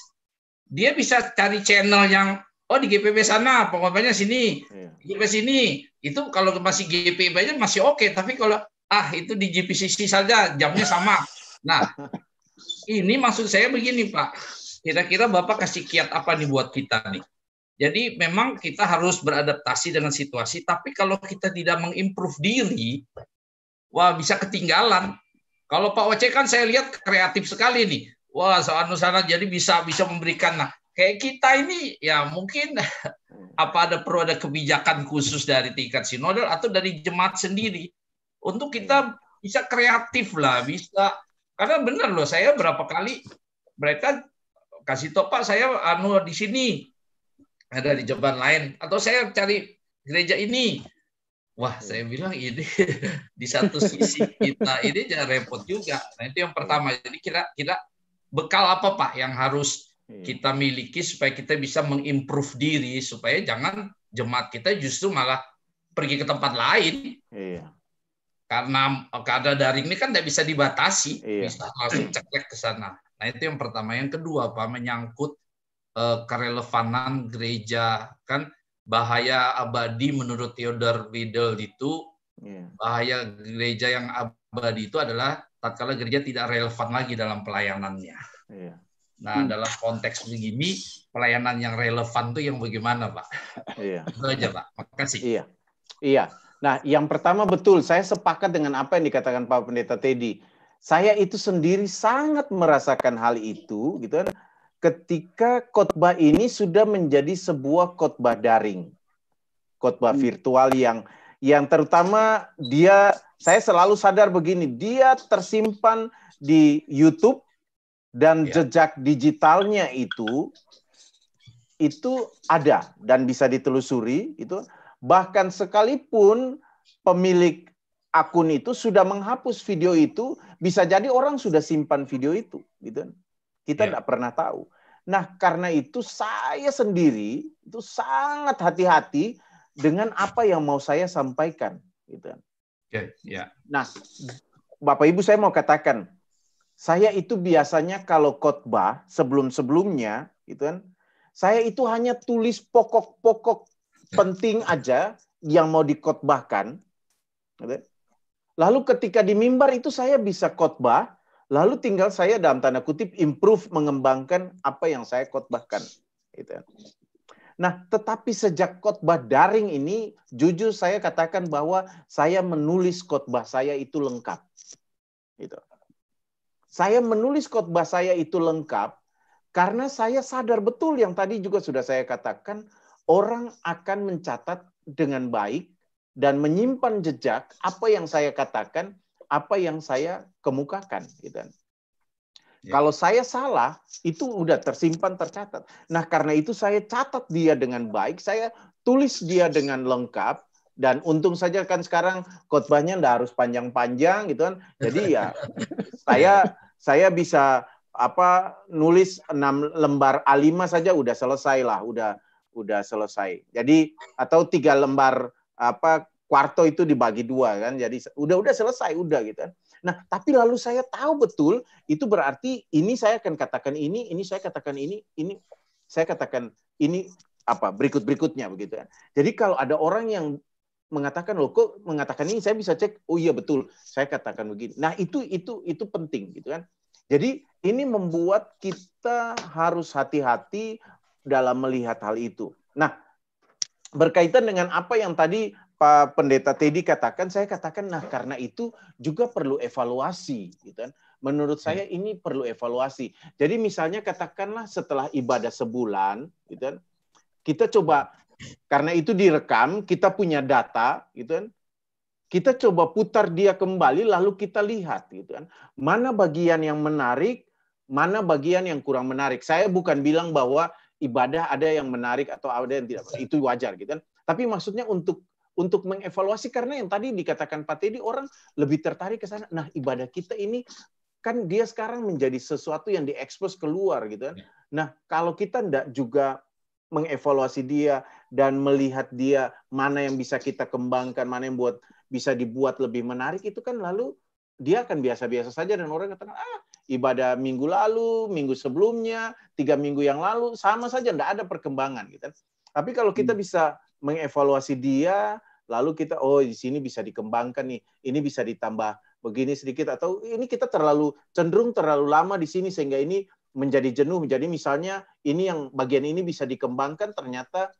Dia bisa cari channel yang, di GPIB sana, pengkhotbahnya sini, GPIB sini. Itu kalau masih GPIB aja masih oke. Tapi kalau, itu di GPCC saja, jamnya sama. Nah, ini maksud saya begini Pak. Kira-kira Bapak kasih kiat apa nih buat kita nih? Jadi memang kita harus beradaptasi dengan situasi, tapi kalau kita tidak mengimprove diri, wah bisa ketinggalan. Kalau Pak Oce kan saya lihat kreatif sekali nih. Wah, sana jadi bisa memberikan. Nah, kayak kita ini ya mungkin perlu ada kebijakan khusus dari tingkat sinodal atau dari jemaat sendiri untuk kita bisa kreatif lah, bisa. Karena benar loh, saya berapa kali mereka kasih tahu Pak saya di sini. Ada di jemaat lain, atau saya cari gereja ini. Wah, saya bilang ini di satu sisi kita ini jangan repot juga. Nah, itu yang pertama. Jadi kira-kira bekal apa Pak yang harus kita miliki supaya kita bisa mengimprove diri, supaya jangan jemaat kita justru malah pergi ke tempat lain. Iya. Karena keadaan daring ini kan tidak bisa dibatasi, bisa langsung ceklek ke sana. Nah, itu yang pertama. Yang kedua Pak, menyangkut kerelevanan gereja. Kan bahaya abadi menurut Theodor Riedel itu, bahaya gereja yang abadi itu adalah tatkala gereja tidak relevan lagi dalam pelayanannya. Nah, dalam konteks begini, pelayanan yang relevan itu yang bagaimana Pak? Itu aja Pak, makasih. Iya. Nah, yang pertama betul, saya sepakat dengan apa yang dikatakan Pak Pendeta Teddy. Saya itu sendiri sangat merasakan hal itu, gitu kan. Ketika khotbah ini sudah menjadi sebuah khotbah daring, khotbah virtual yang terutama saya selalu sadar begini, dia tersimpan di YouTube dan jejak digitalnya itu ada dan bisa ditelusuri itu. Bahkan sekalipun pemilik akun itu sudah menghapus video itu, bisa jadi orang sudah simpan video itu, gitu. Kita tidak pernah tahu. Nah, karena itu saya sendiri itu sangat hati-hati dengan apa yang mau saya sampaikan. Gitu. Nah, Bapak Ibu saya mau katakan, saya itu biasanya kalau khotbah sebelum-sebelumnya, gitu kan, saya itu hanya tulis pokok-pokok penting aja yang mau dikhotbahkan. Gitu. Lalu ketika di mimbar itu saya bisa khotbah, lalu tinggal saya dalam tanda kutip improve, mengembangkan apa yang saya khotbahkan. Gitu. Nah, tetapi sejak khotbah daring ini, jujur saya katakan bahwa saya menulis khotbah saya itu lengkap. Gitu. Saya menulis khotbah saya itu lengkap karena saya sadar betul yang tadi juga sudah saya katakan, orang akan mencatat dengan baik dan menyimpan jejak apa yang saya katakan, apa yang saya kemukakan. Gitu. Kalau saya salah, itu udah tersimpan, tercatat. Nah, karena itu saya catat dia dengan baik, saya tulis dia dengan lengkap, dan untung saja kan sekarang khotbahnya nggak harus panjang-panjang gitu kan. Jadi ya saya bisa nulis 6 lembar A5 saja udah selesai lah, udah selesai. Jadi atau 3 lembar kuarto itu dibagi 2 kan. Jadi udah selesai udah gitu kan. Nah, tapi lalu saya tahu betul itu berarti ini saya akan katakan ini saya katakan ini saya katakan ini berikut-berikutnya begitu kan. Jadi kalau ada orang yang mengatakan loh kok mengatakan ini, saya bisa cek, oh iya betul, saya katakan begini. Nah, itu penting gitu kan. Jadi ini membuat kita harus hati-hati dalam melihat hal itu. Nah, berkaitan dengan apa yang tadi Pak Pendeta Teddy katakan, saya katakan, nah karena itu juga perlu evaluasi, gitu kan. Menurut saya ini perlu evaluasi. Jadi misalnya katakanlah setelah ibadah sebulan, gitu kan, kita coba, karena itu direkam, kita punya data, gitu kan, kita coba putar dia kembali, lalu kita lihat, gitu kan, mana bagian yang menarik, mana bagian yang kurang menarik. Saya bukan bilang bahwa ibadah ada yang menarik atau ada yang tidak, itu wajar, gitu kan. Tapi maksudnya untuk mengevaluasi, karena yang tadi dikatakan Pak Teddy, orang lebih tertarik ke sana. Nah, ibadah kita ini kan dia sekarang menjadi sesuatu yang diekspos keluar gitu kan. Nah, kalau kita tidak juga mengevaluasi dia dan melihat dia mana yang bisa kita kembangkan, mana yang bisa dibuat lebih menarik, itu kan lalu dia akan biasa-biasa saja dan orang katakan, ibadah minggu lalu, minggu sebelumnya, 3 minggu yang lalu, sama saja, tidak ada perkembangan gitu kan. Tapi kalau kita bisa mengevaluasi dia, lalu kita, oh di sini bisa dikembangkan nih, ini bisa ditambah begini sedikit, atau ini kita cenderung terlalu lama di sini sehingga ini menjadi jenuh. Jadi misalnya ini yang bagian ini bisa dikembangkan, ternyata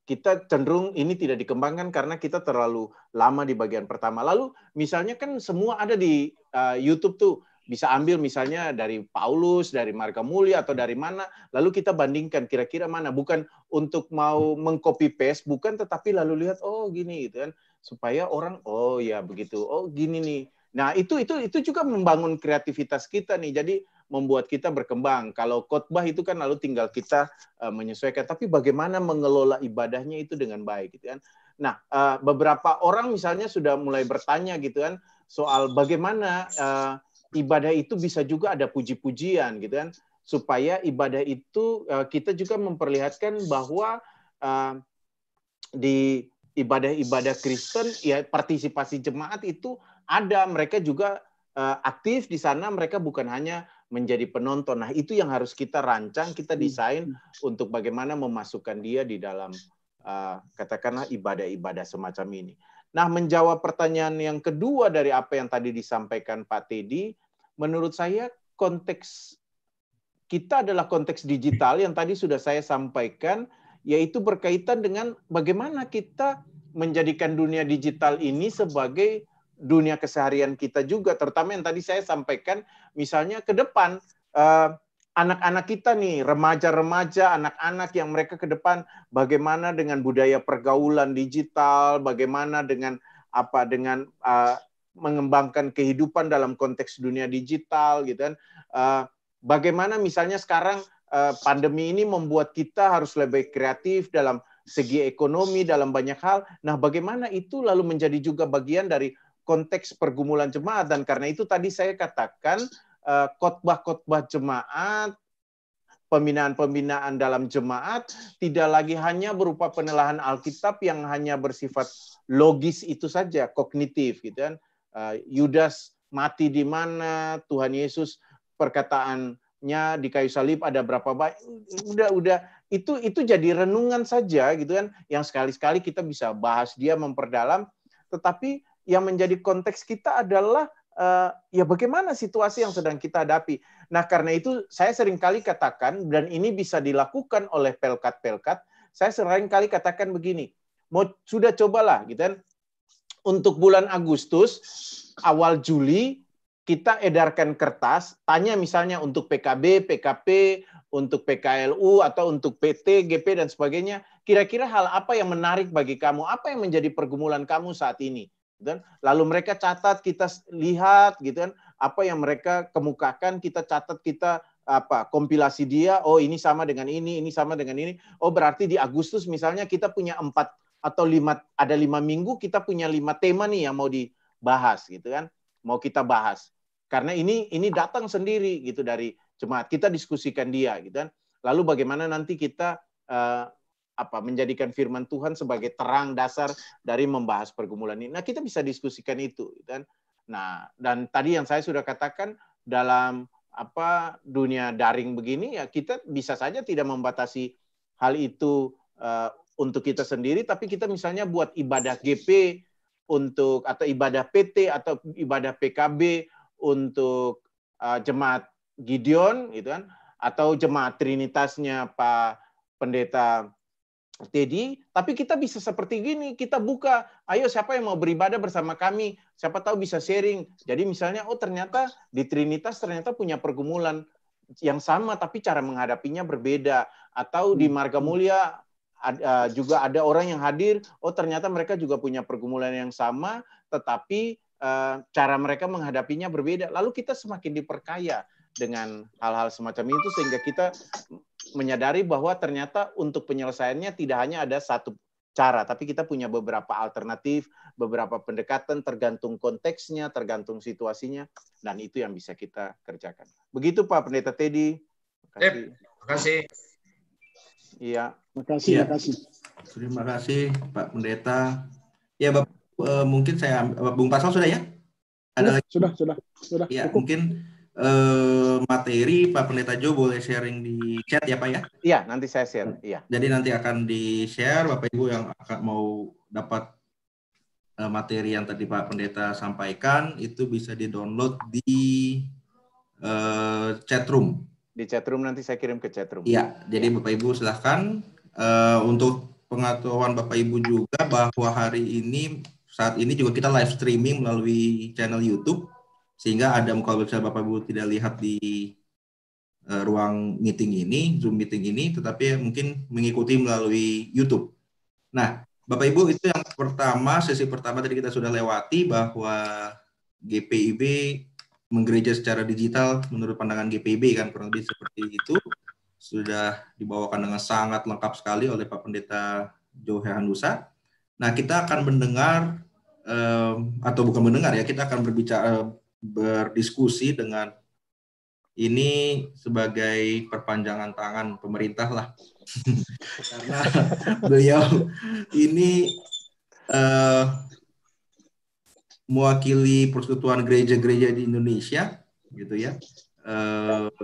kita cenderung ini tidak dikembangkan karena kita terlalu lama di bagian pertama. Lalu misalnya kan semua ada di YouTube tuh, bisa ambil misalnya dari Paulus, dari Marga Mulia, atau dari mana, lalu kita bandingkan kira-kira mana, bukan untuk mau meng-copy paste, bukan, tetapi lalu lihat, oh gini gitu kan, supaya orang, oh ya begitu, oh gini nih. Nah, itu juga membangun kreativitas kita nih, jadi membuat kita berkembang. Kalau khotbah itu kan lalu tinggal kita menyesuaikan, tapi bagaimana mengelola ibadahnya itu dengan baik gitu kan. Nah, beberapa orang misalnya sudah mulai bertanya gitu kan, soal bagaimana ibadah itu bisa juga ada puji-pujian gitu kan, supaya ibadah itu kita juga memperlihatkan bahwa di ibadah-ibadah Kristen ya partisipasi jemaat itu ada, mereka juga aktif di sana, mereka bukan hanya menjadi penonton. Nah, itu yang harus kita rancang, kita desain untuk bagaimana memasukkan dia di dalam katakanlah ibadah-ibadah semacam ini. Nah, menjawab pertanyaan yang kedua dari apa yang tadi disampaikan Pak Teddy, menurut saya konteks kita adalah konteks digital yang tadi sudah saya sampaikan, yaitu berkaitan dengan bagaimana kita menjadikan dunia digital ini sebagai dunia keseharian kita juga, terutama yang tadi saya sampaikan, misalnya ke depan anak-anak kita nih, remaja-remaja, anak-anak yang mereka ke depan, bagaimana dengan budaya pergaulan digital, bagaimana dengan mengembangkan kehidupan dalam konteks dunia digital, gitu kan. Bagaimana misalnya sekarang pandemi ini membuat kita harus lebih kreatif dalam segi ekonomi, dalam banyak hal. Nah, bagaimana itu lalu menjadi juga bagian dari konteks pergumulan jemaat, dan karena itu tadi saya katakan khotbah-khotbah jemaat, pembinaan-pembinaan dalam jemaat tidak lagi hanya berupa penelaahan Alkitab yang hanya bersifat logis itu saja, kognitif gitu kan. Yudas mati di mana, Tuhan Yesus perkataannya di kayu salib ada berapa banyak, udah itu jadi renungan saja gitu kan, yang sekali-sekali kita bisa bahas dia memperdalam, tetapi yang menjadi konteks kita adalah ya bagaimana situasi yang sedang kita hadapi. Nah, karena itu saya seringkali katakan, dan ini bisa dilakukan oleh pelkat-pelkat, saya seringkali katakan begini, sudah cobalah, gitu kan, untuk bulan Agustus, awal Juli, kita edarkan kertas, tanya misalnya untuk PKB, PKP, untuk PKLU, atau untuk PT, GP, dan sebagainya, kira-kira hal apa yang menarik bagi kamu, apa yang menjadi pergumulan kamu saat ini. Lalu mereka catat, kita lihat, gitu kan, apa yang mereka kemukakan, kita catat, kita kompilasi dia, oh ini sama dengan ini sama dengan ini, oh berarti di Agustus misalnya kita punya 4 atau 5, ada 5 minggu, kita punya 5 tema nih yang mau dibahas, gitu kan, mau kita bahas. Karena ini datang sendiri gitu dari jemaat, kita diskusikan dia, gitu kan. Lalu bagaimana nanti kita menjadikan firman Tuhan sebagai terang dasar dari membahas pergumulan ini. Nah, kita bisa diskusikan itu, gitu kan. Nah, dan tadi yang saya sudah katakan, dalam dunia daring begini, ya kita bisa saja tidak membatasi hal itu untuk kita sendiri, tapi kita misalnya buat ibadah GP atau ibadah PT atau ibadah PKB untuk jemaat Gideon, gitu kan, atau jemaat Trinitasnya Pak Pendeta Teddy, tapi kita bisa seperti gini, kita buka, ayo siapa yang mau beribadah bersama kami, siapa tahu bisa sharing. Jadi misalnya, oh ternyata di Trinitas ternyata punya pergumulan yang sama, tapi cara menghadapinya berbeda. Atau di Marga Mulia juga ada orang yang hadir, oh ternyata mereka juga punya pergumulan yang sama, tetapi cara mereka menghadapinya berbeda. Lalu kita semakin diperkaya dengan hal-hal semacam itu, sehingga kita menyadari bahwa ternyata untuk penyelesaiannya tidak hanya ada satu cara, tapi kita punya beberapa alternatif, beberapa pendekatan, tergantung konteksnya, tergantung situasinya, dan itu yang bisa kita kerjakan. Begitu Pak Pendeta Teddy. Terima kasih. Iya. Terima kasih. Terima kasih Pak Pendeta. Ya Bapak, mungkin saya Bung Pasal sudah ya? Ada lagi? Sudah. Ya, cukup. Mungkin materi Pak Pendeta Jo boleh sharing di chat ya Pak ya? Iya, nanti saya share. Iya. Jadi nanti akan di-share Bapak Ibu yang akan mau dapat materi yang tadi Pak Pendeta sampaikan, itu bisa di-download di chatroom. Di chatroom nanti saya kirim ke chatroom. Iya, jadi Bapak Ibu silahkan. Untuk pengetahuan Bapak Ibu juga bahwa saat ini juga kita live streaming melalui channel YouTube, sehingga kalau bisa Bapak Ibu tidak lihat di ruang meeting ini, Zoom meeting ini, tetapi mungkin mengikuti melalui YouTube. Nah, Bapak Ibu, itu yang pertama, sesi pertama tadi kita sudah lewati, bahwa GPIB menggereja secara digital menurut pandangan GPIB, kan kurang lebih seperti itu. Sudah dibawakan dengan sangat lengkap sekali oleh Pak Pendeta Jo Hehandusa. Nah, kita akan mendengar, atau bukan mendengar ya, kita akan berdiskusi dengan ini sebagai perpanjangan tangan pemerintah lah. Karena beliau ini mewakili persekutuan gereja-gereja di Indonesia, gitu ya.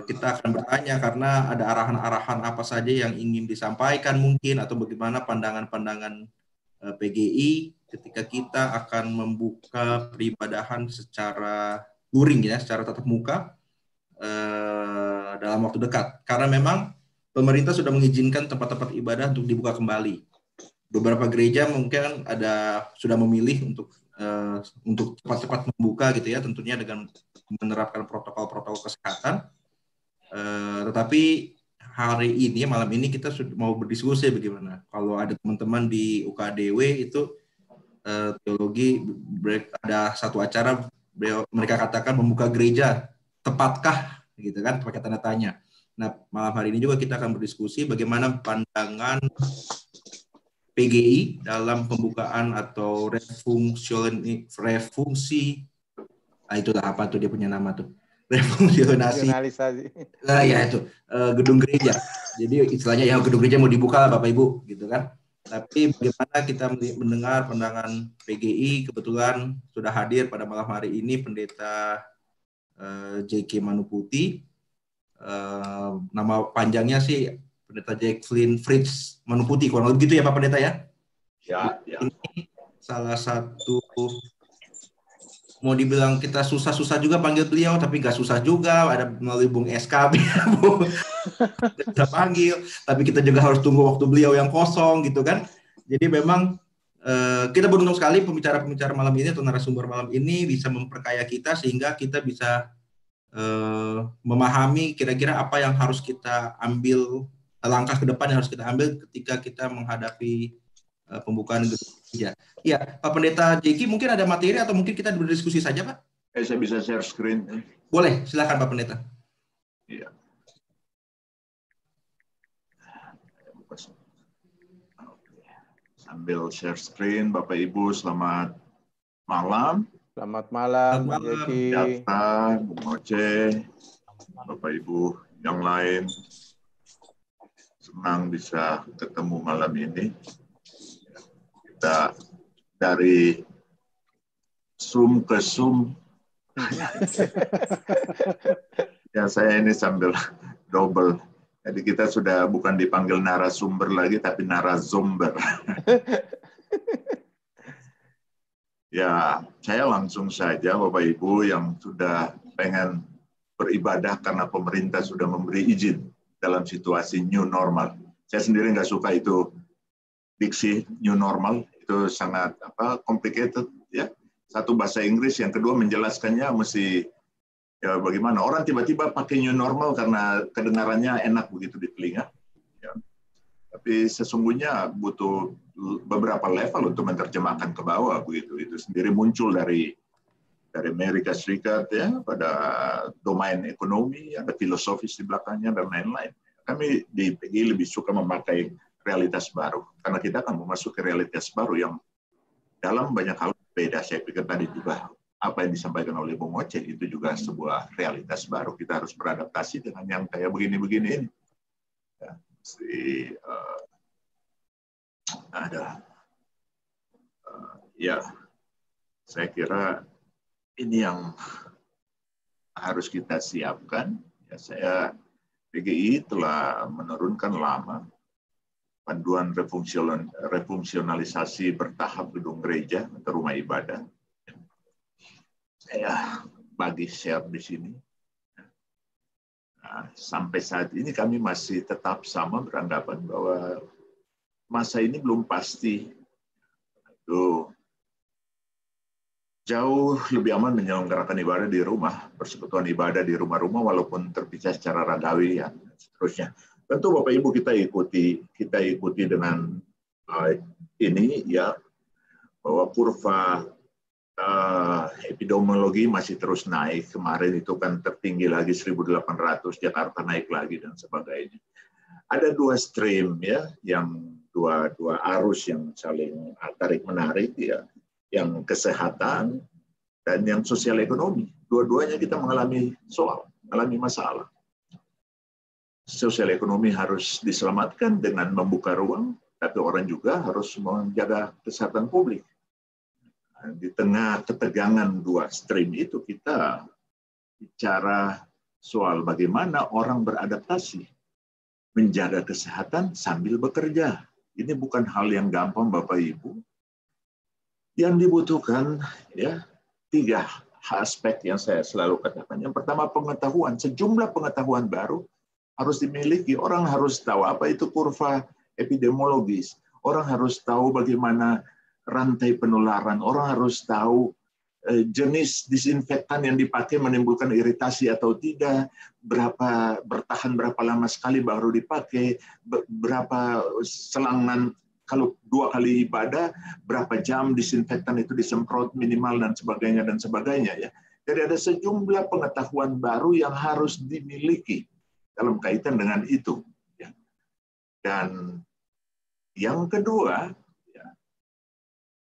Kita akan bertanya karena ada arahan-arahan apa saja yang ingin disampaikan mungkin, atau bagaimana pandangan-pandangan PGI ketika kita akan membuka peribadahan secara luring ya, secara tatap muka dalam waktu dekat. Karena memang pemerintah sudah mengizinkan tempat-tempat ibadah untuk dibuka kembali. Beberapa gereja mungkin sudah memilih untuk cepat-cepat membuka gitu ya, tentunya dengan menerapkan protokol-protokol kesehatan. Tetapi hari ini, malam ini kita mau berdiskusi bagaimana. Kalau ada teman-teman di UKDW itu teologi, ada satu acara mereka katakan membuka gereja, tepatkah gitu kan, pakai tanda tanya. Nah, malam hari ini juga kita akan berdiskusi bagaimana pandangan PGI dalam pembukaan atau refungsi, itulah apa tuh dia punya nama tuh, refungsionasi. Nah ya itu gedung gereja. Jadi istilahnya ya gedung gereja mau dibuka lah Bapak Ibu gitu kan. Tapi bagaimana kita mendengar pandangan PGI, kebetulan sudah hadir pada malam hari ini Pendeta JK Manuputi. Nama panjangnya sih Pendeta Jacqueline Fritz Manuputi, kurang lebih gitu ya Pak Pendeta ya? Ya. Ini salah satu mau dibilang kita susah-susah juga panggil beliau, tapi nggak susah juga, ada melalui Bung SKB, kita panggil, tapi kita juga harus tunggu waktu beliau yang kosong gitu kan. Jadi memang kita beruntung sekali pembicara-pembicara malam ini atau narasumber malam ini bisa memperkaya kita sehingga kita bisa memahami kira-kira apa yang harus kita ambil, langkah ke depan yang harus kita ambil ketika kita menghadapi pembukaan gereja. Ya, Pak Pendeta Jeki, mungkin ada materi atau mungkin kita berdiskusi saja, Pak? Saya bisa share screen. Boleh, silakan Pak Pendeta. Iya. Sambil share screen, Bapak Ibu, selamat malam. Selamat malam, Pak Jeki. Jata, Bung Oce, Bapak Ibu yang lain. Senang bisa ketemu malam ini. Kita dari Zoom ke Zoom. Ya, saya ini sambil double. Jadi kita sudah bukan dipanggil narasumber lagi, tapi narazumber. Ya, saya langsung saja Bapak Ibu yang sudah pengen beribadah karena pemerintah sudah memberi izin dalam situasi new normal. Saya sendiri nggak suka itu diksi new normal, itu sangat complicated ya. Satu bahasa Inggris, yang kedua menjelaskannya mesti ya bagaimana orang tiba-tiba pakai new normal karena kedengarannya enak begitu di telinga. Ya. Tapi sesungguhnya butuh beberapa level untuk menerjemahkan ke bawah begitu. Itu sendiri muncul dari Amerika Serikat ya, pada domain ekonomi, ada filosofis di belakangnya dan lain-lain. Kami di PGI lebih suka memakai realitas baru karena kita akan memasuki realitas baru yang dalam banyak hal beda. Saya pikir tadi juga apa yang disampaikan oleh Bung Oce itu juga sebuah realitas baru. Kita harus beradaptasi dengan yang kayak begini-begini ini. Ya, ya, saya kira ini yang harus kita siapkan. Ya, saya PGI telah menurunkan lama panduan refungsionalisasi bertahap gedung gereja atau rumah ibadah. Saya bagi share di sini. Nah, sampai saat ini kami masih tetap sama beranggapan bahwa masa ini belum pasti. Itu jauh lebih aman menyelenggarakan ibadah di rumah, persekutuan ibadah di rumah-rumah walaupun terpisah secara ragawi ya, dan seterusnya. Tentu Bapak Ibu kita ikuti dengan ini ya, bahwa kurva epidemiologi masih terus naik. Kemarin itu kan tertinggi lagi 1.800, Jakarta naik lagi dan sebagainya. Ada dua stream ya, yang dua arus yang saling tarik menarik ya, yang kesehatan dan yang sosial ekonomi. Dua-duanya kita mengalami masalah. Sosial ekonomi harus diselamatkan dengan membuka ruang, tapi orang juga harus menjaga kesehatan publik. Di tengah ketegangan dua stream itu kita bicara soal bagaimana orang beradaptasi, menjaga kesehatan sambil bekerja. Ini bukan hal yang gampang Bapak Ibu. Yang dibutuhkan ya 3 aspek yang saya selalu katakan. Yang pertama pengetahuan, sejumlah pengetahuan baru harus dimiliki. Orang harus tahu apa itu kurva epidemiologis. Orang harus tahu bagaimana rantai penularan. Orang harus tahu jenis disinfektan yang dipakai menimbulkan iritasi atau tidak, bertahan berapa lama sekali baru dipakai, berapa selangan kalau 2 kali ibadah, berapa jam disinfektan itu disemprot minimal dan sebagainya ya. Jadi ada sejumlah pengetahuan baru yang harus dimiliki dalam kaitan dengan itu. Ya. Dan yang kedua, ya,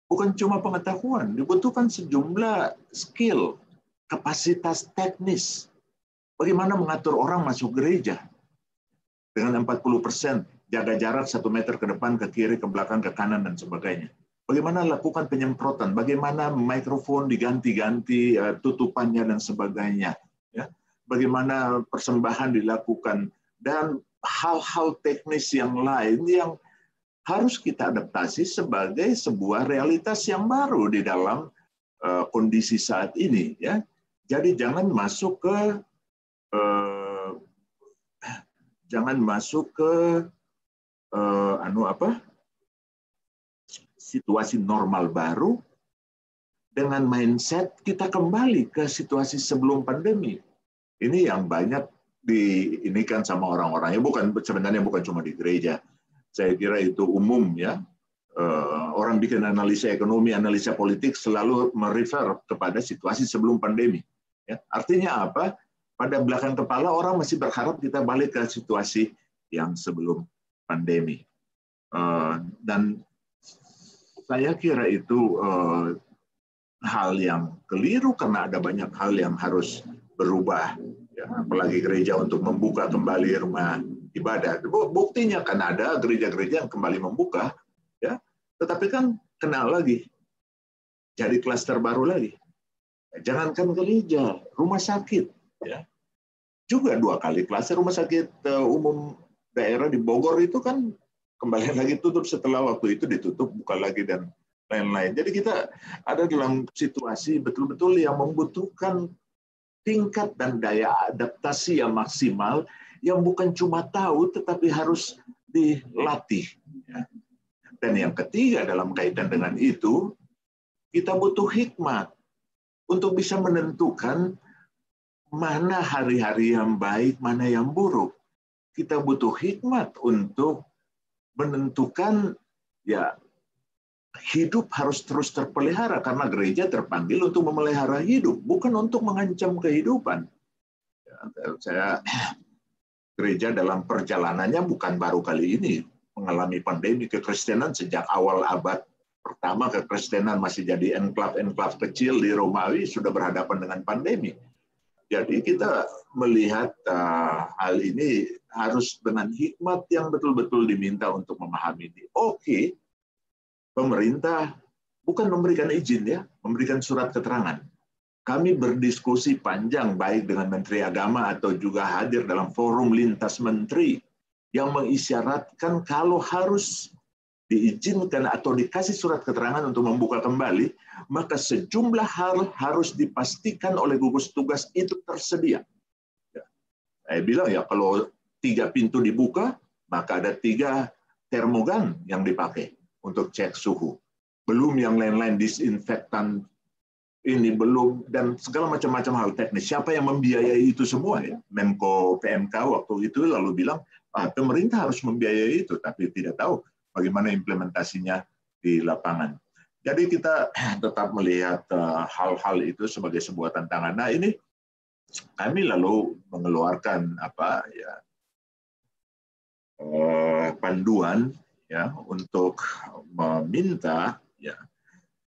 bukan cuma pengetahuan, dibutuhkan sejumlah skill, kapasitas teknis. Bagaimana mengatur orang masuk gereja dengan 40%, jaga jarak 1 meter ke depan, ke kiri, ke belakang, ke kanan, dan sebagainya. Bagaimana lakukan penyemprotan, bagaimana mikrofon diganti-ganti tutupannya dan sebagainya. Ya. Bagaimana persembahan dilakukan, dan hal-hal teknis yang lain yang harus kita adaptasi sebagai sebuah realitas yang baru di dalam kondisi saat ini, ya. Jadi jangan masuk ke situasi normal baru dengan mindset kita kembali ke situasi sebelum pandemi. Ini yang banyak diinikan sama orang-orangnya, sebenarnya bukan cuma di gereja. Saya kira itu umum, ya. Orang bikin analisa ekonomi, analisa politik selalu merefer kepada situasi sebelum pandemi. Ya. Artinya apa? Pada belakang kepala orang masih berharap kita balik ke situasi yang sebelum pandemi. Dan saya kira itu hal yang keliru karena ada banyak hal yang harus berubah. Ya, apalagi gereja untuk membuka kembali rumah ibadah. Buktinya kan ada gereja-gereja yang kembali membuka, ya, tetapi kan kena lagi, jadi klaster baru lagi. Jangankan gereja, rumah sakit, ya, juga 2 kali klaster. Rumah sakit umum daerah di Bogor itu kan kembali lagi tutup setelah waktu itu ditutup, buka lagi dan lain-lain. Jadi kita ada dalam situasi betul-betul yang membutuhkan tingkat dan daya adaptasi yang maksimal, yang bukan cuma tahu tetapi harus dilatih. Dan yang ketiga dalam kaitan dengan itu, kita butuh hikmat untuk bisa menentukan mana hari-hari yang baik, mana yang buruk. Kita butuh hikmat untuk menentukan, ya, hidup harus terus terpelihara karena gereja terpanggil untuk memelihara hidup, bukan untuk mengancam kehidupan. Saya gereja dalam perjalanannya bukan baru kali ini mengalami pandemi. Kekristenan sejak awal abad pertama, kekristenan masih jadi enklav-enklav kecil di Romawi sudah berhadapan dengan pandemi. Jadi kita melihat hal ini harus dengan hikmat yang betul-betul diminta untuk memahami ini. Oke, pemerintah bukan memberikan izin, ya, memberikan surat keterangan. Kami berdiskusi panjang baik dengan Menteri Agama atau juga hadir dalam forum lintas menteri yang mengisyaratkan kalau harus diizinkan atau dikasih surat keterangan untuk membuka kembali, maka sejumlah hal harus dipastikan oleh gugus tugas itu tersedia. Ya. Saya bilang, ya, kalau 3 pintu dibuka, maka ada 3 termogan yang dipakai untuk cek suhu. Belum yang lain-lain, disinfektan ini belum, dan segala macam-macam hal teknis. Siapa yang membiayai itu semua, ya? Menko PMK waktu itu lalu bilang, pemerintah harus membiayai itu, tapi tidak tahu bagaimana implementasinya di lapangan. Jadi kita tetap melihat hal-hal itu sebagai sebuah tantangan. Nah, ini kami lalu mengeluarkan panduan, ya, untuk meminta, ya,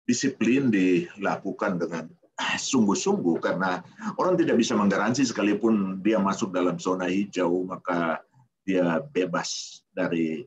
disiplin dilakukan dengan sungguh-sungguh karena orang tidak bisa menggaransi sekalipun dia masuk dalam zona hijau maka dia bebas dari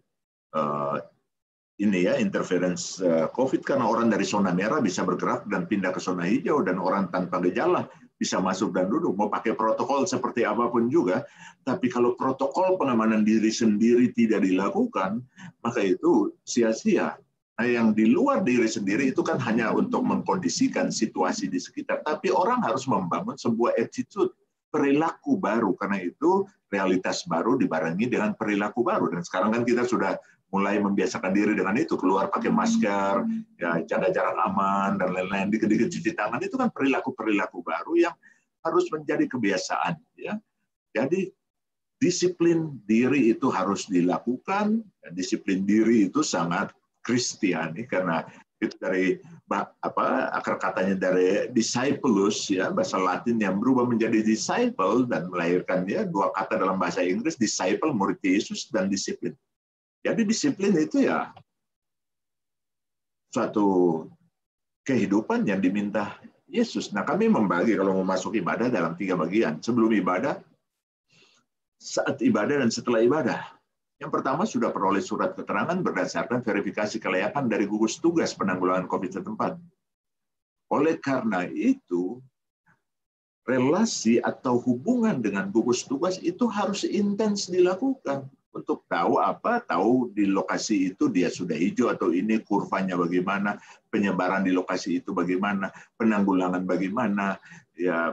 interference COVID, karena orang dari zona merah bisa bergerak dan pindah ke zona hijau dan orang tanpa gejala bisa masuk dan duduk. Mau pakai protokol seperti apapun juga, tapi kalau protokol pengamanan diri sendiri tidak dilakukan, maka itu sia-sia. Nah, yang di luar diri sendiri itu kan hanya untuk mengkondisikan situasi di sekitar, tapi orang harus membangun sebuah attitude, perilaku baru, karena itu realitas baru dibarengi dengan perilaku baru. Dan sekarang kan kita sudah mulai membiasakan diri dengan itu, keluar pakai masker, ya, jaga jarak aman, dan lain-lain, dikit-dikit cuci tangan, itu kan perilaku-perilaku baru yang harus menjadi kebiasaan. Ya. Jadi disiplin diri itu harus dilakukan, dan disiplin diri itu sangat Kristiani, karena itu dari akar katanya dari discipulus, ya, bahasa Latin yang berubah menjadi disciple dan melahirkan, ya, 2 kata dalam bahasa Inggris, disciple, murid Yesus, dan disiplin. Jadi disiplin itu, ya, suatu kehidupan yang diminta Yesus. Nah, kami membagi kalau mau masuk ibadah dalam 3 bagian. Sebelum ibadah, saat ibadah, dan setelah ibadah. Yang pertama sudah peroleh surat keterangan berdasarkan verifikasi kelayakan dari gugus tugas penanggulangan COVID setempat. Oleh karena itu, relasi atau hubungan dengan gugus tugas itu harus intens dilakukan. untuk tahu di lokasi itu dia sudah hijau atau ini, kurvanya bagaimana, penyebaran di lokasi itu bagaimana, penanggulangan bagaimana, ya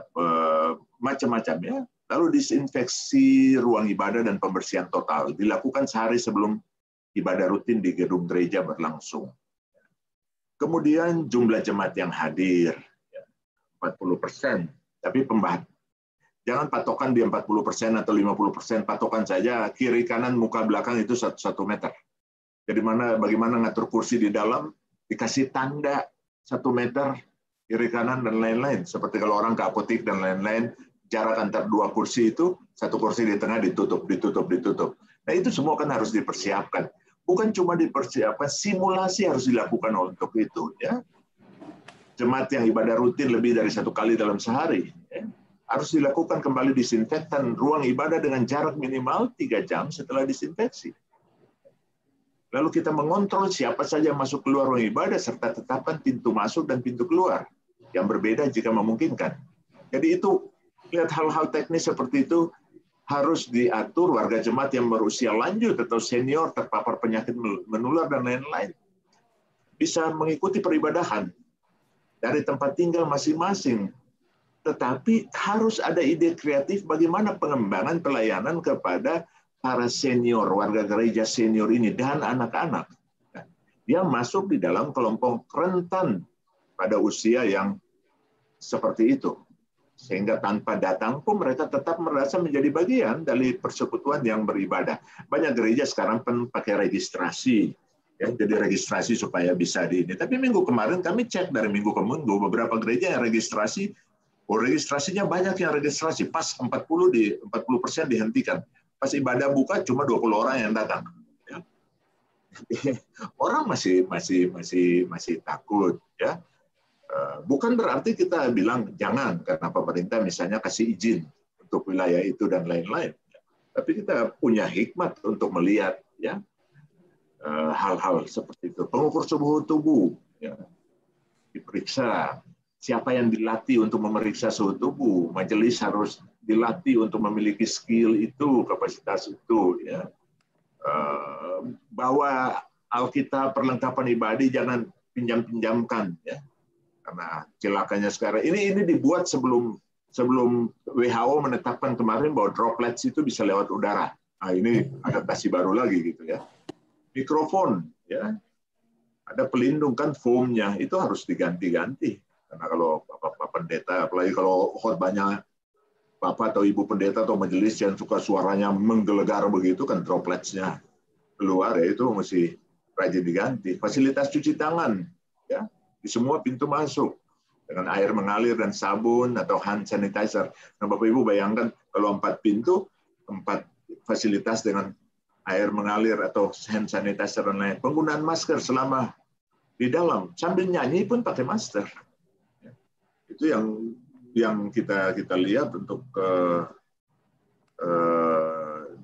macam-macam ya. Lalu disinfeksi ruang ibadah dan pembersihan total dilakukan sehari sebelum ibadah rutin di gedung gereja berlangsung. Kemudian jumlah jemaat yang hadir 40%, tapi jangan patokan di 40% atau 50%, patokan saja kiri kanan muka belakang itu 1 meter. Jadi bagaimana ngatur kursi di dalam, dikasih tanda 1 meter kiri kanan dan lain-lain. Seperti kalau orang ke apotek dan lain-lain, jarak antar 2 kursi itu, 1 kursi di tengah ditutup. Nah itu semua kan harus dipersiapkan. Bukan cuma dipersiapkan, simulasi harus dilakukan untuk itu. Ya. Jemaat yang ibadah rutin lebih dari 1 kali dalam sehari, ya, harus dilakukan kembali disinfektan ruang ibadah dengan jarak minimal 3 jam setelah disinfeksi. Lalu kita mengontrol siapa saja masuk keluar ruang ibadah serta tetapkan pintu masuk dan pintu keluar yang berbeda jika memungkinkan. Jadi itu, lihat hal-hal teknis seperti itu harus diatur warga jemaat yang berusia lanjut atau senior terpapar penyakit menular dan lain-lain. Bisa mengikuti peribadahan dari tempat tinggal masing-masing. Tetapi harus ada ide kreatif bagaimana pengembangan pelayanan kepada para senior, warga gereja senior ini, dan anak-anak. Dia masuk di dalam kelompok rentan pada usia yang seperti itu. Sehingga tanpa datang pun mereka tetap merasa menjadi bagian dari persekutuan yang beribadah. Banyak gereja sekarang pun pakai registrasi. Ya, jadi registrasi supaya bisa di ini. Tapi minggu kemarin kami cek dari minggu ke minggu, beberapa gereja yang registrasinya banyak yang registrasi, pas 40% dihentikan. Pas ibadah buka cuma 20 orang yang datang. Ya. Orang masih takut, ya. Bukan berarti kita bilang jangan karena pemerintah misalnya kasih izin untuk wilayah itu dan lain-lain. Tapi kita punya hikmat untuk melihat, ya, hal-hal seperti itu. Pengukur suhu tubuh, ya, diperiksa. Siapa yang dilatih untuk memeriksa suhu tubuh? Majelis harus dilatih untuk memiliki skill itu, kapasitas itu. Ya. Bawa Alkitab, perlengkapan ibadah jangan pinjam-pinjamkan. Ya. Karena celakanya sekarang, ini dibuat sebelum WHO menetapkan kemarin bahwa droplets itu bisa lewat udara. Nah, ini adaptasi baru lagi gitu ya. Mikrofon, ya, ada pelindung kan foamnya, itu harus diganti-ganti. Karena kalau Bapak pendeta, apalagi kalau khotbahnya Bapak atau Ibu pendeta atau majelis yang suka suaranya menggelegar begitu, kan dropletsnya keluar, ya itu mesti rajin diganti. Fasilitas cuci tangan, ya, di semua pintu masuk dengan air mengalir dan sabun atau hand sanitizer. Nah, Bapak Ibu bayangkan kalau 4 pintu, 4 fasilitas dengan air mengalir atau hand sanitizer dan lain. Penggunaan masker selama di dalam, sambil nyanyi pun pakai masker. Itu yang kita lihat untuk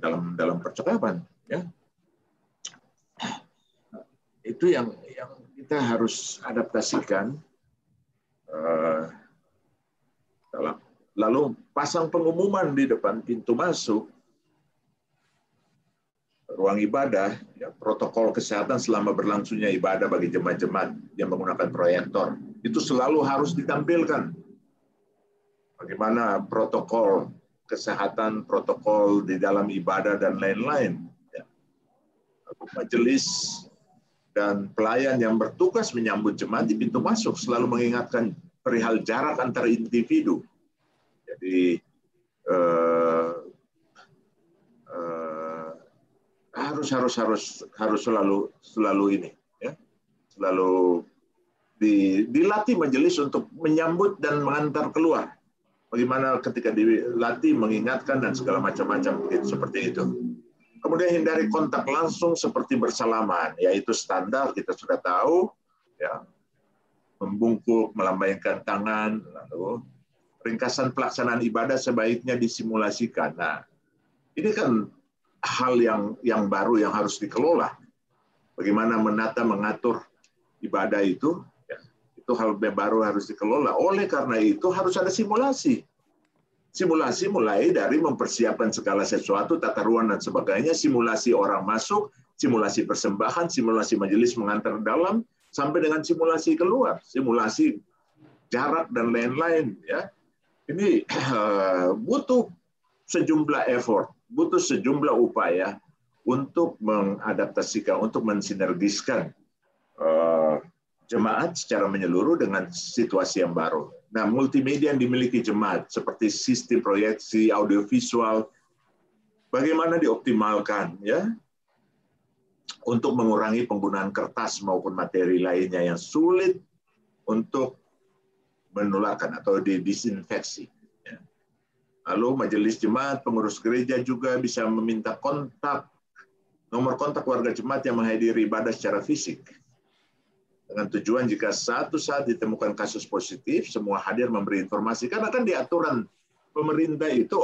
dalam percakapan, ya. Itu yang kita harus adaptasikan. Lalu pasang pengumuman di depan pintu masuk ruang ibadah, ya, protokol kesehatan selama berlangsungnya ibadah bagi jemaat-jemaat yang menggunakan proyektor itu selalu harus ditampilkan. Bagaimana protokol kesehatan, protokol di dalam ibadah dan lain-lain. Ya. Majelis dan pelayan yang bertugas menyambut jemaat di pintu masuk selalu mengingatkan perihal jarak antar individu. Jadi harus selalu ini, ya, selalu dilatih majelis untuk menyambut dan mengantar keluar. Bagaimana ketika dilatih mengingatkan dan segala macam-macam seperti itu. Kemudian hindari kontak langsung seperti bersalaman, yaitu standar kita sudah tahu, ya, membungkuk, melambaikan tangan, lalu ringkasan pelaksanaan ibadah sebaiknya disimulasikan. Nah, ini kan hal yang baru yang harus dikelola. Bagaimana menata, mengatur ibadah itu, ya, itu hal baru harus dikelola. Oleh karena itu harus ada simulasi. Simulasi mulai dari mempersiapkan segala sesuatu, tata ruang dan sebagainya, simulasi orang masuk, simulasi persembahan, simulasi majelis mengantar dalam, sampai dengan simulasi keluar, simulasi jarak dan lain-lain. Ya, ini butuh sejumlah effort, butuh sejumlah upaya untuk mengadaptasikan, untuk mensinergiskan jemaat secara menyeluruh dengan situasi yang baru. Nah, multimedia yang dimiliki jemaat seperti sistem proyeksi, audiovisual, bagaimana dioptimalkan ya untuk mengurangi penggunaan kertas maupun materi lainnya yang sulit untuk menularkan atau didisinfeksi. Ya. Lalu majelis jemaat, pengurus gereja juga bisa meminta nomor kontak warga jemaat yang menghadiri ibadah secara fisik. Dengan tujuan jika satu saat ditemukan kasus positif, semua hadir memberi informasi. Karena kan di aturan pemerintah itu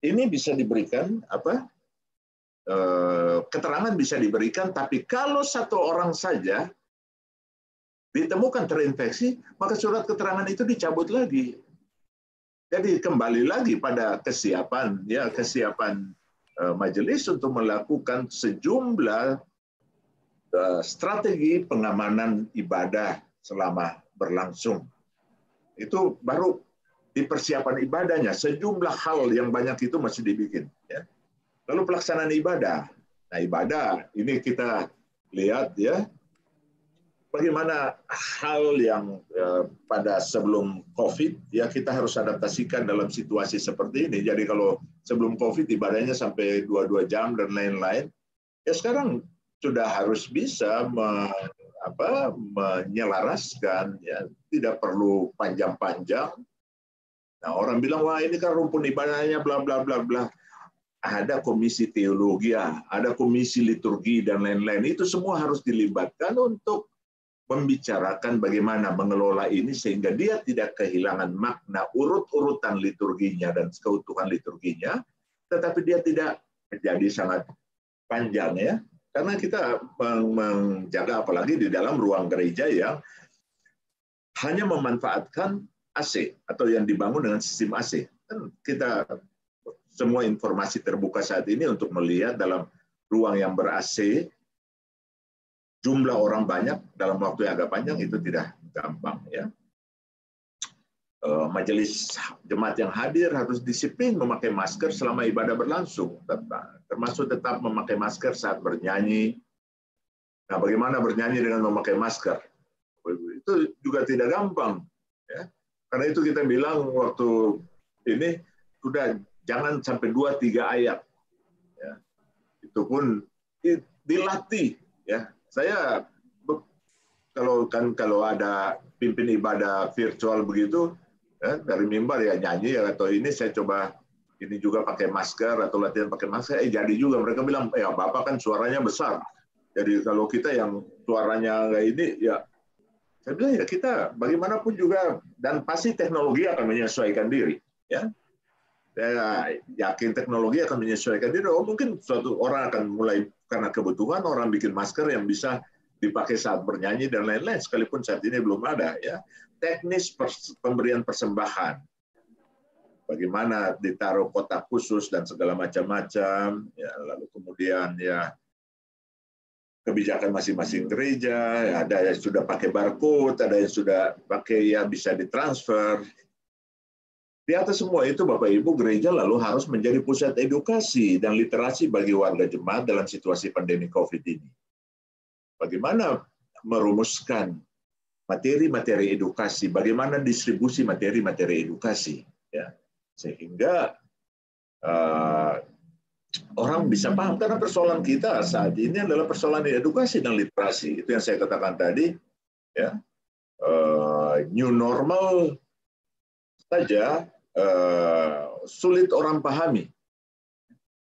ini bisa diberikan keterangan bisa diberikan, tapi kalau satu orang saja ditemukan terinfeksi, maka surat keterangan itu dicabut lagi. Jadi kembali lagi pada kesiapan majelis untuk melakukan sejumlah strategi pengamanan ibadah selama berlangsung. Itu baru di persiapan ibadahnya, sejumlah hal yang banyak itu masih dibikin. Ya. Lalu pelaksanaan ibadah. Nah, ibadah ini kita lihat ya, bagaimana hal yang pada sebelum COVID ya kita harus adaptasikan dalam situasi seperti ini. Jadi kalau sebelum COVID ibadahnya sampai 22 jam dan lain-lain, ya sekarang sudah harus bisa menyelaraskan, ya tidak perlu panjang-panjang. Nah, orang bilang wah ini kan rumpun ibadahnya bla bla bla bla. Ada komisi teologi, ada komisi liturgi dan lain-lain. Itu semua harus dilibatkan untuk membicarakan bagaimana mengelola ini sehingga dia tidak kehilangan makna urut-urutan liturginya dan keutuhan liturginya, tetapi dia tidak menjadi sangat panjang ya. Karena kita menjaga apalagi di dalam ruang gereja yang hanya memanfaatkan AC atau yang dibangun dengan sistem AC. Dan kita semua informasi terbuka saat ini untuk melihat dalam ruang yang ber-AC, jumlah orang banyak dalam waktu yang agak panjang itu tidak gampang ya. Majelis jemaat yang hadir harus disiplin memakai masker selama ibadah berlangsung, termasuk tetap memakai masker saat bernyanyi. Nah, bagaimana bernyanyi dengan memakai masker? Itu juga tidak gampang. Ya. Karena itu kita bilang waktu ini sudah jangan sampai 2-3 ayat. Ya. Itu pun dilatih. Ya. Saya kalau ada pimpin ibadah virtual begitu, ya, dari mimbar ya nyanyi ya, atau ini saya coba ini juga pakai masker atau latihan pakai masker, jadi juga mereka bilang ya Bapak kan suaranya besar, jadi kalau kita yang suaranya nggak ini ya, saya bilang ya kita bagaimanapun juga dan pasti teknologi akan menyesuaikan diri ya. Saya yakin teknologi akan menyesuaikan diri. Oh mungkin suatu orang akan mulai karena kebutuhan orang bikin masker yang bisa dipakai saat bernyanyi dan lain-lain, sekalipun saat ini belum ada ya. Teknis pemberian persembahan, bagaimana ditaruh kotak khusus dan segala macam-macam, ya, lalu kemudian ya kebijakan masing-masing gereja, ya, ada yang sudah pakai barcode, ada yang sudah pakai ya bisa ditransfer. Di atas semua itu Bapak Ibu, gereja lalu harus menjadi pusat edukasi dan literasi bagi warga jemaat dalam situasi pandemi COVID ini. Bagaimana merumuskan materi-materi edukasi, bagaimana distribusi materi-materi edukasi, ya, sehingga orang bisa paham. Karena persoalan kita saat ini adalah persoalan edukasi dan literasi. Itu yang saya katakan tadi, ya, new normal saja sulit orang pahami.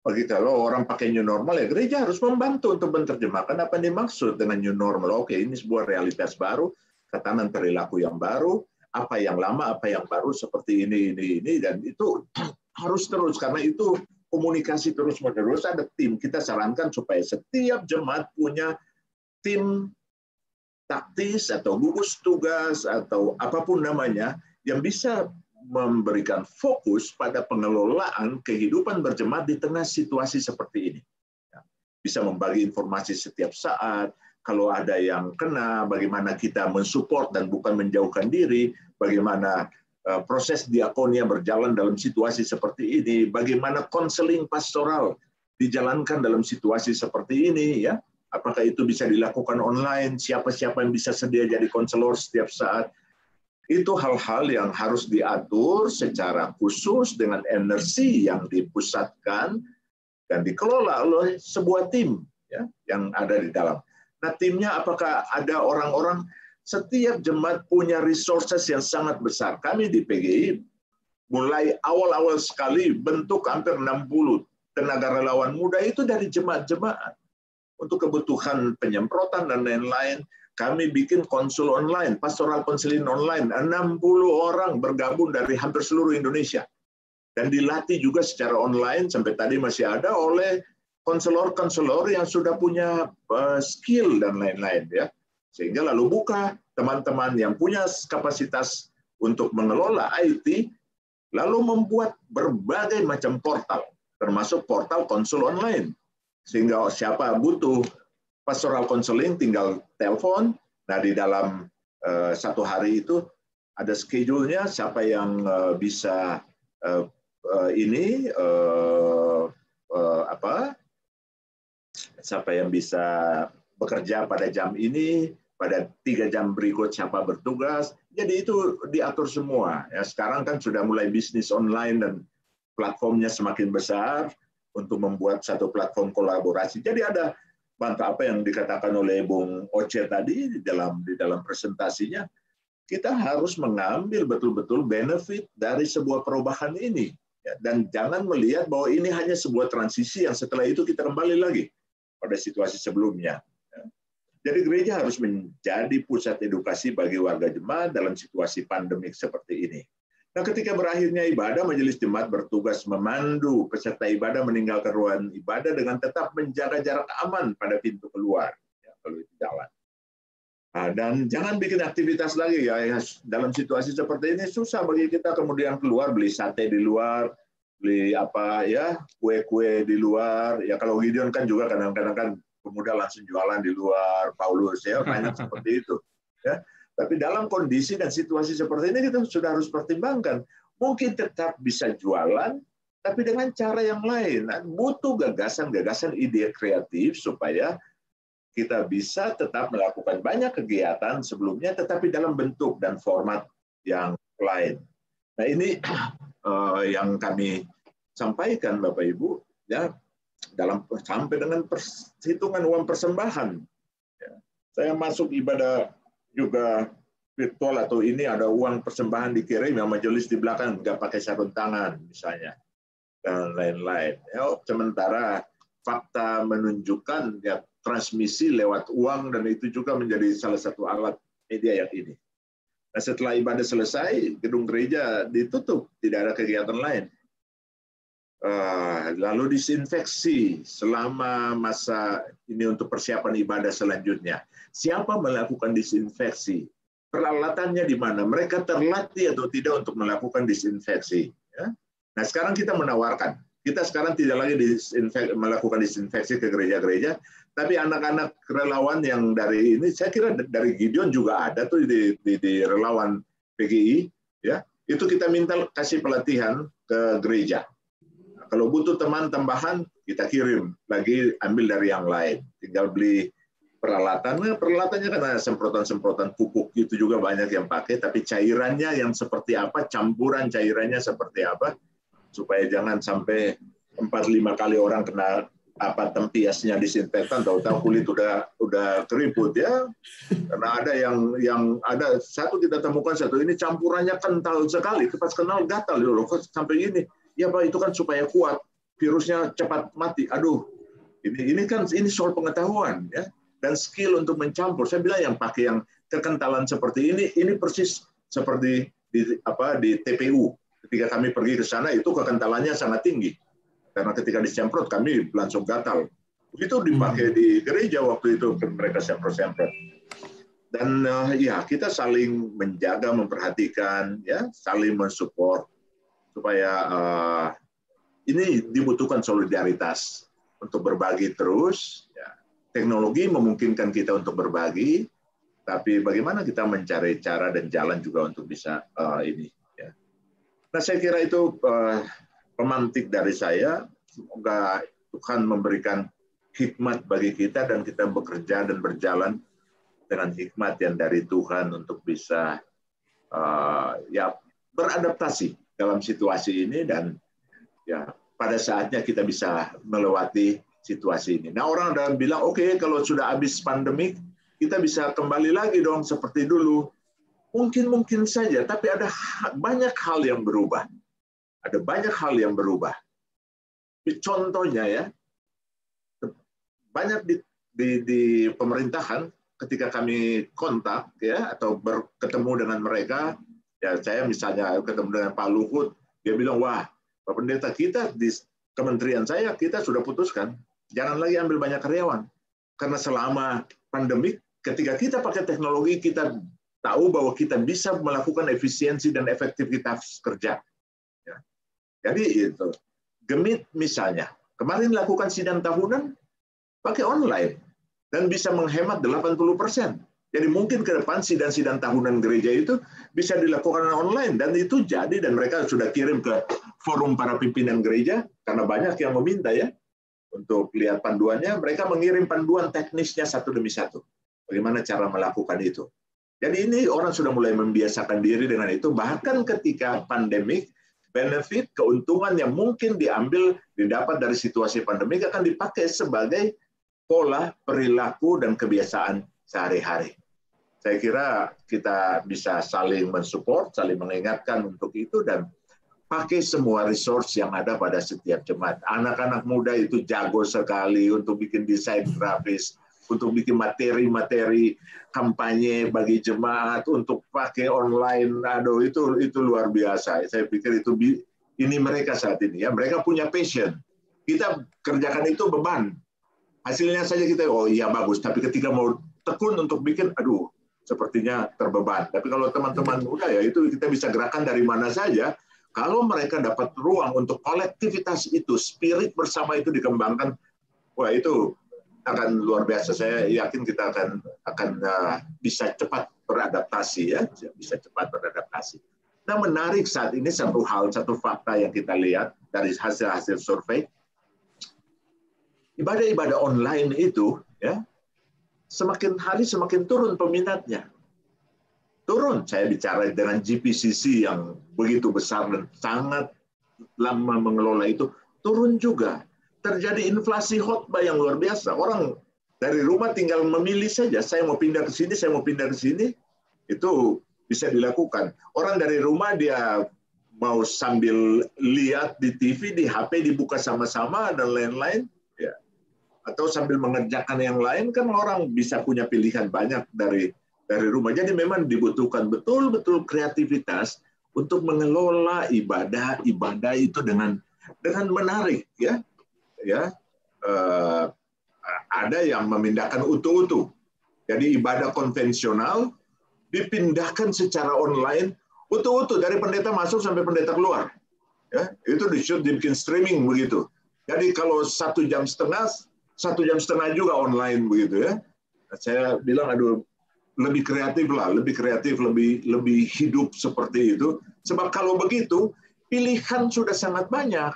Bagi kalau orang pakai new normal, ya gereja harus membantu untuk menerjemahkan apa yang dimaksud dengan new normal. Oke, ini sebuah realitas baru, tatanan perilaku yang baru, apa yang lama, apa yang baru, seperti ini, dan itu harus terus, karena itu komunikasi terus-menerus. Ada tim, kita sarankan supaya setiap jemaat punya tim taktis atau gugus tugas atau apapun namanya, yang bisa memberikan fokus pada pengelolaan kehidupan berjemaat di tengah situasi seperti ini. Bisa membagi informasi setiap saat, kalau ada yang kena, bagaimana kita mensupport dan bukan menjauhkan diri, bagaimana proses diakonia berjalan dalam situasi seperti ini, bagaimana konseling pastoral dijalankan dalam situasi seperti ini, ya. Apakah itu bisa dilakukan online? Siapa-siapa yang bisa sedia jadi konselor setiap saat? Itu hal-hal yang harus diatur secara khusus dengan energi yang dipusatkan dan dikelola oleh sebuah tim, ya, yang ada di dalam. Nah, timnya apakah ada orang-orang? Setiap jemaat punya resources yang sangat besar. Kami di PGI mulai awal-awal sekali bentuk hampir 60 tenaga relawan muda itu dari jemaat-jemaat. Untuk kebutuhan penyemprotan dan lain-lain, kami bikin konsul online, pastoral konseling online, 60 orang bergabung dari hampir seluruh Indonesia. Dan dilatih juga secara online, sampai tadi masih ada oleh konselor-konselor yang sudah punya skill dan lain-lain, ya. Sehingga lalu buka teman-teman yang punya kapasitas untuk mengelola IT, lalu membuat berbagai macam portal, termasuk portal konsul online. Sehingga siapa butuh pastoral counseling tinggal telepon. Nah, di dalam satu hari itu ada schedule-nya, siapa yang bisa siapa yang bisa bekerja pada jam ini, pada 3 jam berikut siapa bertugas. Jadi itu diatur semua. Ya, sekarang kan sudah mulai bisnis online dan platformnya semakin besar untuk membuat satu platform kolaborasi. Jadi ada apa yang dikatakan oleh Bung Oce tadi di dalam presentasinya, kita harus mengambil betul-betul benefit dari sebuah perubahan ini, ya, dan jangan melihat bahwa ini hanya sebuah transisi yang setelah itu kita kembali lagi pada situasi sebelumnya. Ya. Jadi gereja harus menjadi pusat edukasi bagi warga jemaat dalam situasi pandemik seperti ini. Nah, ketika berakhirnya ibadah, majelis jemaat bertugas memandu peserta ibadah meninggalkan ruangan ibadah dengan tetap menjaga jarak aman pada pintu keluar, ya, kalau itu jalan. Nah, dan jangan bikin aktivitas lagi, ya. Dalam situasi seperti ini susah bagi kita kemudian keluar beli sate di luar, beli kue-kue di luar. Ya, kalau Gideon kan juga kadang-kadang kan pemuda langsung jualan di luar, Paulus, ya, banyak seperti itu, ya. Tapi dalam kondisi dan situasi seperti ini kita sudah harus pertimbangkan. Mungkin tetap bisa jualan, tapi dengan cara yang lain. Butuh gagasan-gagasan ide kreatif supaya kita bisa tetap melakukan banyak kegiatan sebelumnya, tetapi dalam bentuk dan format yang lain. Nah, ini yang kami sampaikan, Bapak Ibu, ya, sampai dengan perhitungan uang persembahan. Ya, saya masuk ibadah juga virtual atau ini ada uang persembahan dikirim yang majelis di belakang nggak pakai sarung tangan misalnya dan lain-lain. Ya, sementara fakta menunjukkan ya transmisi lewat uang dan itu juga menjadi salah satu alat media yang ini. Nah, setelah ibadah selesai gedung gereja ditutup, tidak ada kegiatan lain. Lalu disinfeksi selama masa ini untuk persiapan ibadah selanjutnya. Siapa melakukan disinfeksi? Peralatannya di mana? Mereka terlatih atau tidak untuk melakukan disinfeksi? Ya? Nah, sekarang kita menawarkan. Kita sekarang tidak lagi melakukan disinfeksi ke gereja-gereja, tapi anak-anak relawan yang dari ini, saya kira dari Gideon juga ada tuh di relawan PGI, ya. Itu kita minta kasih pelatihan ke gereja. Kalau butuh teman tambahan, kita kirim lagi, ambil dari yang lain. Tinggal beli peralatan. Nah, peralatannya kan ada semprotan-semprotan pupuk, itu juga banyak yang pakai, tapi cairannya yang seperti apa, campuran cairannya seperti apa, supaya jangan sampai 4-5 kali orang kena tempiasnya disinfektan, tahu-tahu kulit udah keriput, ya. Karena ada yang ada satu kita temukan satu ini campurannya kental sekali, pas kenal gatal loh, kok sampai ini. Ya Pak, itu kan supaya kuat, virusnya cepat mati. Aduh, ini soal pengetahuan, ya, dan skill untuk mencampur. Saya bilang yang pakai yang kekentalan seperti ini persis seperti di TPU. Ketika kami pergi ke sana itu kekentalannya sangat tinggi. Karena ketika disemprot kami langsung gatal. Begitu dipakai di gereja waktu itu mereka semprot-semprot. Dan ya kita saling menjaga, memperhatikan, ya, saling mensupport supaya ini dibutuhkan solidaritas untuk berbagi terus. Ya. Teknologi memungkinkan kita untuk berbagi, tapi bagaimana kita mencari cara dan jalan juga untuk bisa ini. Ya. Nah, saya kira itu pemantik dari saya. Semoga Tuhan memberikan hikmat bagi kita dan kita bekerja dan berjalan dengan hikmat yang dari Tuhan untuk bisa ya beradaptasi dalam situasi ini, dan ya pada saatnya kita bisa melewati situasi ini. Nah, orang dalam bilang, oke, kalau sudah habis pandemik, kita bisa kembali lagi dong seperti dulu. Mungkin saja, tapi ada banyak hal yang berubah. Ada banyak hal yang berubah. Contohnya ya, banyak di pemerintahan ketika kami kontak ya atau bertemu dengan mereka, ya saya misalnya ketemu dengan Pak Luhut, dia bilang, wah Pak Pendeta, kita di kementerian saya kita sudah putuskan jangan lagi ambil banyak karyawan karena selama pandemik ketika kita pakai teknologi kita tahu bahwa kita bisa melakukan efisiensi dan efektivitas kerja. Ya. Jadi itu Gemit misalnya kemarin lakukan sidang tahunan pakai online dan bisa menghemat 80%. Jadi mungkin ke depan sidang-sidang tahunan gereja itu bisa dilakukan online, dan itu jadi, dan mereka sudah kirim ke forum para pimpinan gereja karena banyak yang meminta ya untuk lihat panduannya. Mereka mengirim panduan teknisnya satu demi satu. Bagaimana cara melakukan itu. Jadi ini orang sudah mulai membiasakan diri dengan itu. Bahkan ketika pandemik, benefit, keuntungan yang mungkin didapat dari situasi pandemik akan dipakai sebagai pola, perilaku, dan kebiasaan sehari-hari. Saya kira kita bisa saling mensupport, saling mengingatkan untuk itu, dan pakai semua resource yang ada pada setiap jemaat. Anak-anak muda itu jago sekali untuk bikin desain grafis, untuk bikin materi-materi kampanye bagi jemaat, untuk pakai online. Aduh, itu luar biasa. Saya pikir ini mereka saat ini ya, mereka punya passion. Kita kerjakan itu beban. Hasilnya saja kita, oh iya bagus, tapi ketika mau tekun untuk bikin, aduh, sepertinya terbeban. Tapi kalau teman-teman muda ya, itu kita bisa gerakan dari mana saja. Kalau mereka dapat ruang untuk kolektivitas itu, spirit bersama itu dikembangkan, wah itu akan luar biasa. Saya yakin kita akan bisa cepat beradaptasi ya, bisa cepat beradaptasi. Nah, menarik saat ini satu fakta yang kita lihat dari hasil survei. Ibadah-ibadah online itu ya semakin hari semakin turun peminatnya. Turun. Saya bicara dengan GPCC yang begitu besar dan sangat lama mengelola itu, turun juga. Terjadi inflasi khotbah yang luar biasa. Orang dari rumah tinggal memilih saja, saya mau pindah ke sini, saya mau pindah ke sini, itu bisa dilakukan. Orang dari rumah dia mau sambil lihat di TV, di HP dibuka sama-sama dan lain-lain. Atau sambil mengerjakan yang lain, kan orang bisa punya pilihan banyak dari rumah. Jadi memang dibutuhkan betul-betul kreativitas untuk mengelola ibadah itu dengan menarik ya. Ada yang memindahkan utuh-utuh. Jadi ibadah konvensional dipindahkan secara online utuh-utuh dari pendeta masuk sampai pendeta keluar. Ya, itu dibikin streaming begitu. Jadi kalau 1 jam setengah juga online begitu ya. Saya bilang aduh, lebih kreatif, lebih hidup seperti itu. Sebab kalau begitu pilihan sudah sangat banyak.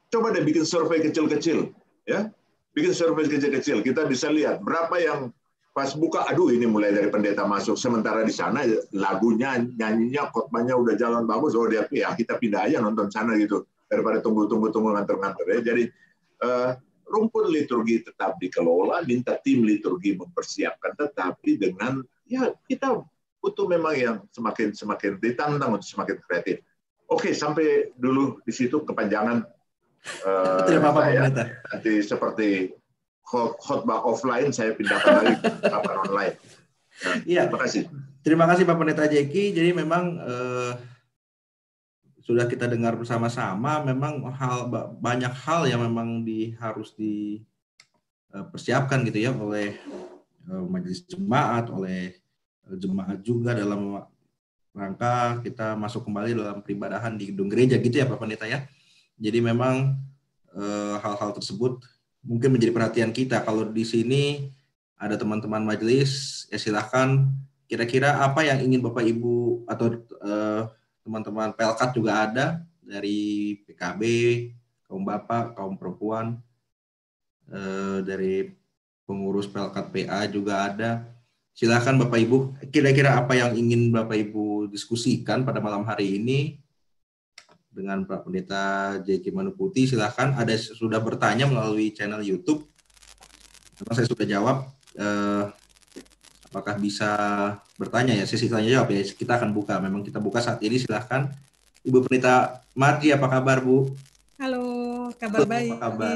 Coba deh bikin survei kecil-kecil ya. Bikin survei kecil-kecil, kita bisa lihat berapa yang pas buka, aduh ini mulai dari pendeta masuk, sementara di sana lagunya, nyanyinya, khotbahnya udah jalan bagus, oh dia ya kita pindah aja nonton sana gitu daripada tunggu nganter-nganter ya. Jadi rumpun liturgi tetap dikelola, minta tim liturgi mempersiapkan, tetapi dengan ya kita butuh memang yang semakin ditantang untuk semakin kreatif. Oke, sampai dulu di situ, kepanjangan. Terima kasih, nanti seperti khotbah offline saya pindahkan lagi ke khotbah online. Iya. Terima kasih. Terima kasih Pak Pendeta Jeki. Jadi memang sudah kita dengar bersama-sama, memang banyak hal yang memang harus dipersiapkan gitu ya oleh majelis jemaat, oleh jemaat juga dalam rangka kita masuk kembali dalam peribadahan di gedung gereja gitu ya Pak Pendeta ya. Jadi memang hal-hal tersebut mungkin menjadi perhatian kita. Kalau di sini ada teman-teman majelis, ya silahkan kira-kira apa yang ingin Bapak Ibu atau teman-teman Pelkat juga ada dari PKB, kaum bapak, kaum perempuan, dari pengurus Pelkat PA juga ada. Silakan Bapak Ibu, kira-kira apa yang ingin Bapak Ibu diskusikan pada malam hari ini dengan Pak Pendeta J.K. Manuputi. Silakan, ada sudah bertanya melalui channel YouTube. Karena saya sudah jawab, apakah bisa bertanya ya, sesi tanya jawab ya, kita akan buka. Memang kita buka saat ini, silakan. Ibu Pendeta Marji, apa kabar Bu? Halo, kabar baik. Apa kabar?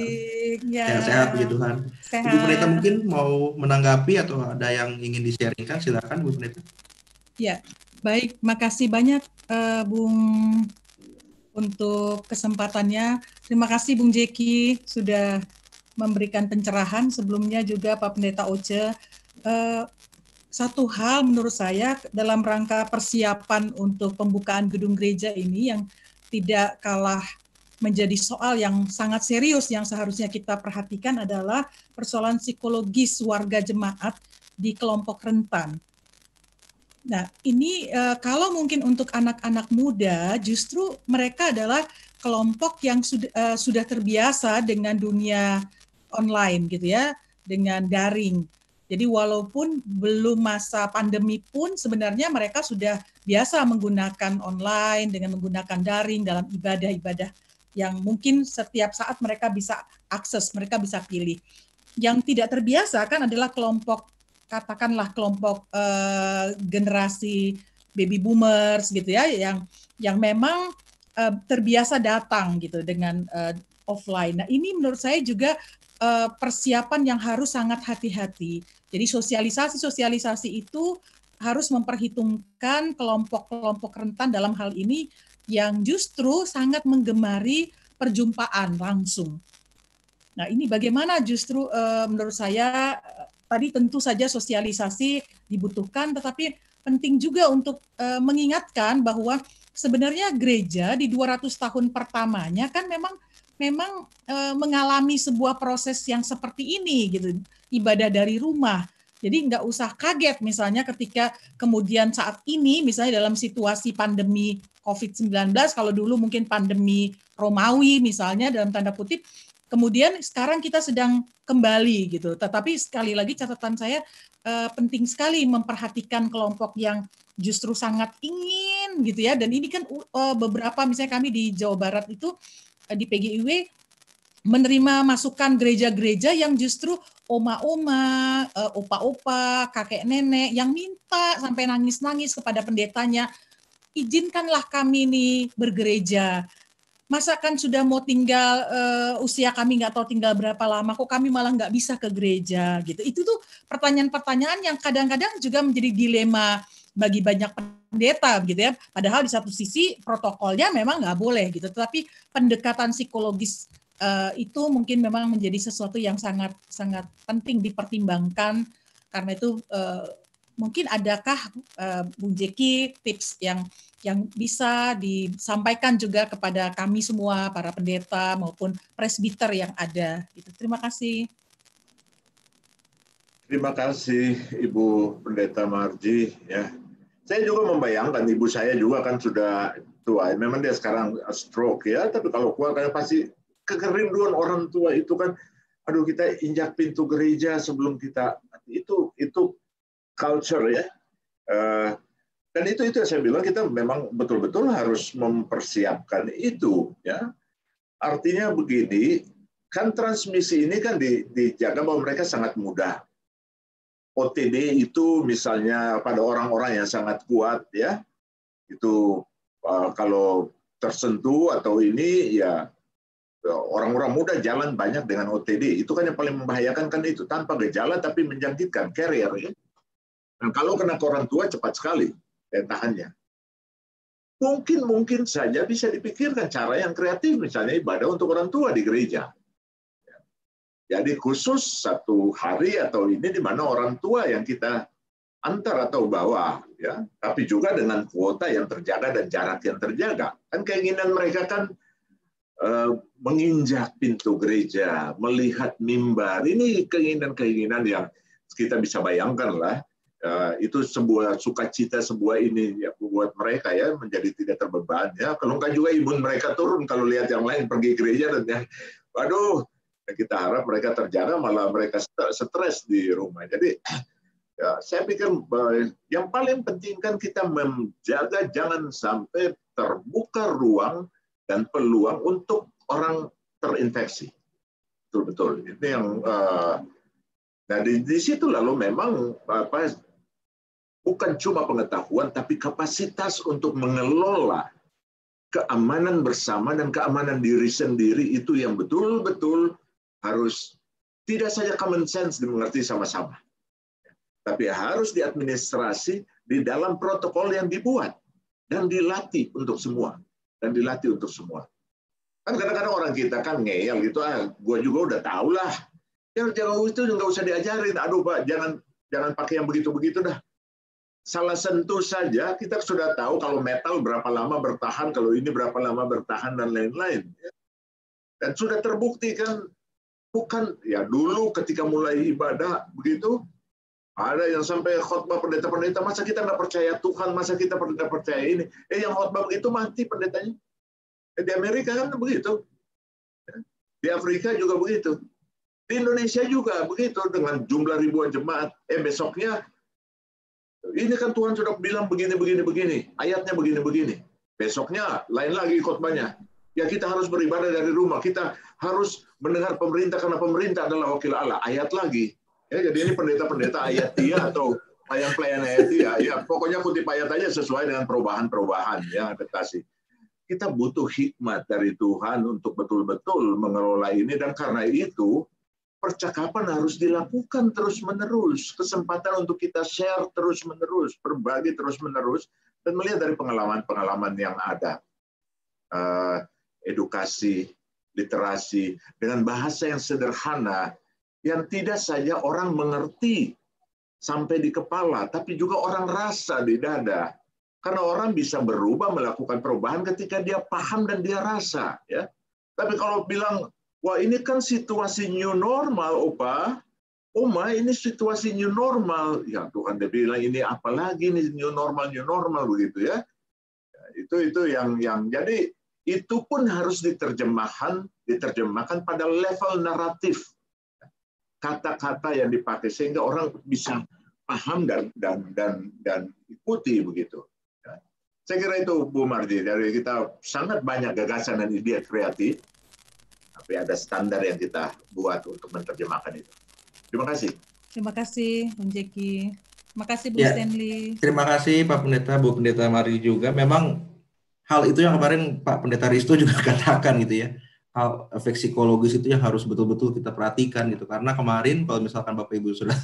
Ya. Sehat-sehat puji Tuhan. Sehat. Ibu Pendeta mungkin mau menanggapi atau ada yang ingin di-sharingkan, silakan Bu Pendeta. Ya, baik. Makasih banyak Bung untuk kesempatannya. Terima kasih Bung Jeki sudah memberikan pencerahan. Sebelumnya juga Pak Pendeta Oce. Satu hal menurut saya dalam rangka persiapan untuk pembukaan gedung gereja ini yang tidak kalah menjadi soal yang sangat serius yang seharusnya kita perhatikan adalah persoalan psikologis warga jemaat di kelompok rentan. Nah, ini kalau mungkin untuk anak-anak muda, justru mereka adalah kelompok yang sudah terbiasa dengan dunia online gitu ya, dengan daring. Jadi walaupun belum masa pandemi pun sebenarnya mereka sudah biasa menggunakan online dengan menggunakan daring dalam ibadah-ibadah yang mungkin setiap saat mereka bisa akses, mereka bisa pilih. Yang tidak terbiasa kan adalah kelompok, katakanlah kelompok generasi baby boomers gitu ya, yang memang terbiasa datang gitu dengan offline. Nah ini menurut saya juga persiapan yang harus sangat hati-hati. Jadi sosialisasi itu harus memperhitungkan kelompok-kelompok rentan dalam hal ini yang justru sangat menggemari perjumpaan langsung. Nah ini bagaimana justru menurut saya tadi tentu saja sosialisasi dibutuhkan, tetapi penting juga untuk mengingatkan bahwa sebenarnya gereja di 200 tahun pertamanya kan memang mengalami sebuah proses yang seperti ini gitu, ibadah dari rumah. Jadi nggak usah kaget misalnya ketika kemudian saat ini misalnya dalam situasi pandemi COVID-19, kalau dulu mungkin pandemi Romawi misalnya dalam tanda kutip, kemudian sekarang kita sedang kembali gitu. Tetapi sekali lagi catatan saya penting sekali memperhatikan kelompok yang justru sangat ingin gitu ya. Dan ini kan beberapa misalnya kami di Jawa Barat itu di PGIW menerima masukan gereja-gereja yang justru oma-oma, opa-opa, kakek nenek yang minta sampai nangis-nangis kepada pendetanya, izinkanlah kami nih bergereja. Masa kan sudah mau tinggal, usia kami nggak tahu tinggal berapa lama, kok kami malah nggak bisa ke gereja gitu. Itu tuh pertanyaan-pertanyaan yang kadang-kadang juga menjadi dilema bagi banyak pendeta gitu ya. Padahal di satu sisi protokolnya memang nggak boleh gitu, tetapi pendekatan psikologis itu mungkin memang menjadi sesuatu yang sangat sangat penting dipertimbangkan. Karena itu mungkin adakah Bung Jeki tips yang bisa disampaikan juga kepada kami semua para pendeta maupun presbiter yang ada. Gitu. Terima kasih. Terima kasih Ibu Pendeta Marji ya. Saya juga membayangkan ibu saya juga kan sudah tua. Memang dia sekarang stroke ya, tapi kalau kuat kan pasti kerinduan orang tua itu kan, aduh kita injak pintu gereja sebelum kita itu culture ya. Dan itu yang saya bilang kita memang betul-betul harus mempersiapkan itu ya. Artinya begini, kan transmisi ini kan dijaga bahwa mereka sangat mudah. OTD itu misalnya pada orang-orang yang sangat kuat ya, itu kalau tersentuh atau ini ya orang-orang muda jalan banyak dengan OTD, itu kan yang paling membahayakan kan itu, tanpa gejala tapi menjangkitkan carrier ya. Dan kalau kena ke orang tua cepat sekali tahannya. Mungkin saja bisa dipikirkan cara yang kreatif, misalnya ibadah untuk orang tua di gereja. Jadi khusus satu hari atau ini di mana orang tua yang kita antar atau bawah, ya, tapi juga dengan kuota yang terjaga dan jarak yang terjaga. Kan keinginan mereka kan menginjak pintu gereja, melihat mimbar. Ini keinginan-keinginan yang kita bisa bayangkan lah. Itu sebuah sukacita, sebuah ini ya, buat mereka ya, menjadi tidak terbeban ya. Kalau nggak juga imun mereka turun kalau lihat yang lain pergi gereja dan ya, waduh, kita harap mereka terjaga, malah mereka stres di rumah. Jadi ya, saya pikir yang paling penting kan kita menjaga jangan sampai terbuka ruang dan peluang untuk orang terinfeksi. Betul-betul. Ini yang nah di situ lalu memang bukan cuma pengetahuan, tapi kapasitas untuk mengelola keamanan bersama dan keamanan diri sendiri itu yang betul-betul harus tidak saja common sense dimengerti sama-sama, tapi harus diadministrasi di dalam protokol yang dibuat dan dilatih untuk semua. Dan dilatih untuk semua. Kan kadang-kadang orang kita kan ngeyel gitu, gue juga udah tahu lah. Yang jauh itu nggak usah diajarin. Aduh Pak, jangan pakai yang begitu-begitu dah. Salah sentuh saja kita sudah tahu kalau metal berapa lama bertahan, kalau ini berapa lama bertahan dan lain-lain. Dan sudah terbukti kan, bukan ya dulu ketika mulai ibadah begitu, ada yang sampai khotbah pendeta-pendeta, masa kita nggak percaya Tuhan, masa kita nggak percaya ini. Yang khotbah itu mati pendetanya. Di Amerika kan begitu. Di Afrika juga begitu. Di Indonesia juga begitu, dengan jumlah ribuan jemaat. Besoknya, ini kan Tuhan sudah bilang begini. Ayatnya begini. Besoknya, lain lagi khotbahnya. Ya kita harus beribadah dari rumah. Kita harus mendengar pemerintah karena pemerintah adalah wakil Allah. Ayat lagi. Ya, jadi ini pendeta-pendeta ayatia atau pelayan-pelayan ayatia. Ya, pokoknya kutip ayat aja sesuai dengan perubahan-perubahan ya, adaptasi. Kita butuh hikmat dari Tuhan untuk betul-betul mengelola ini, dan karena itu percakapan harus dilakukan terus-menerus. Kesempatan untuk kita share terus-menerus, berbagi terus-menerus, dan melihat dari pengalaman-pengalaman yang ada. Edukasi, literasi, dengan bahasa yang sederhana, yang tidak saja orang mengerti sampai di kepala, tapi juga orang rasa di dada. Karena orang bisa berubah, melakukan perubahan ketika dia paham dan dia rasa. Ya. Tapi kalau bilang, wah ini kan situasi new normal, Opa. Oma, ini situasi new normal. Ya Tuhan, dia bilang ini apalagi ini new normal begitu ya. Itu yang jadi itu pun harus diterjemahkan pada level naratif. Kata-kata yang dipakai sehingga orang bisa paham dan ikuti begitu. Saya kira itu Bu Mardi, dari kita sangat banyak gagasan dan ide kreatif, tapi ada standar yang kita buat untuk menerjemahkan itu. Terima kasih. Terima kasih Bung Jeki. Terima kasih Bung Stanley. Terima kasih Pak Pendeta, Bu Pendeta Mardi juga. Memang hal itu yang kemarin Pak Pendeta Risto juga katakan gitu ya. Hal efek psikologis itu yang harus betul-betul kita perhatikan gitu, karena kemarin kalau misalkan Bapak Ibu sudah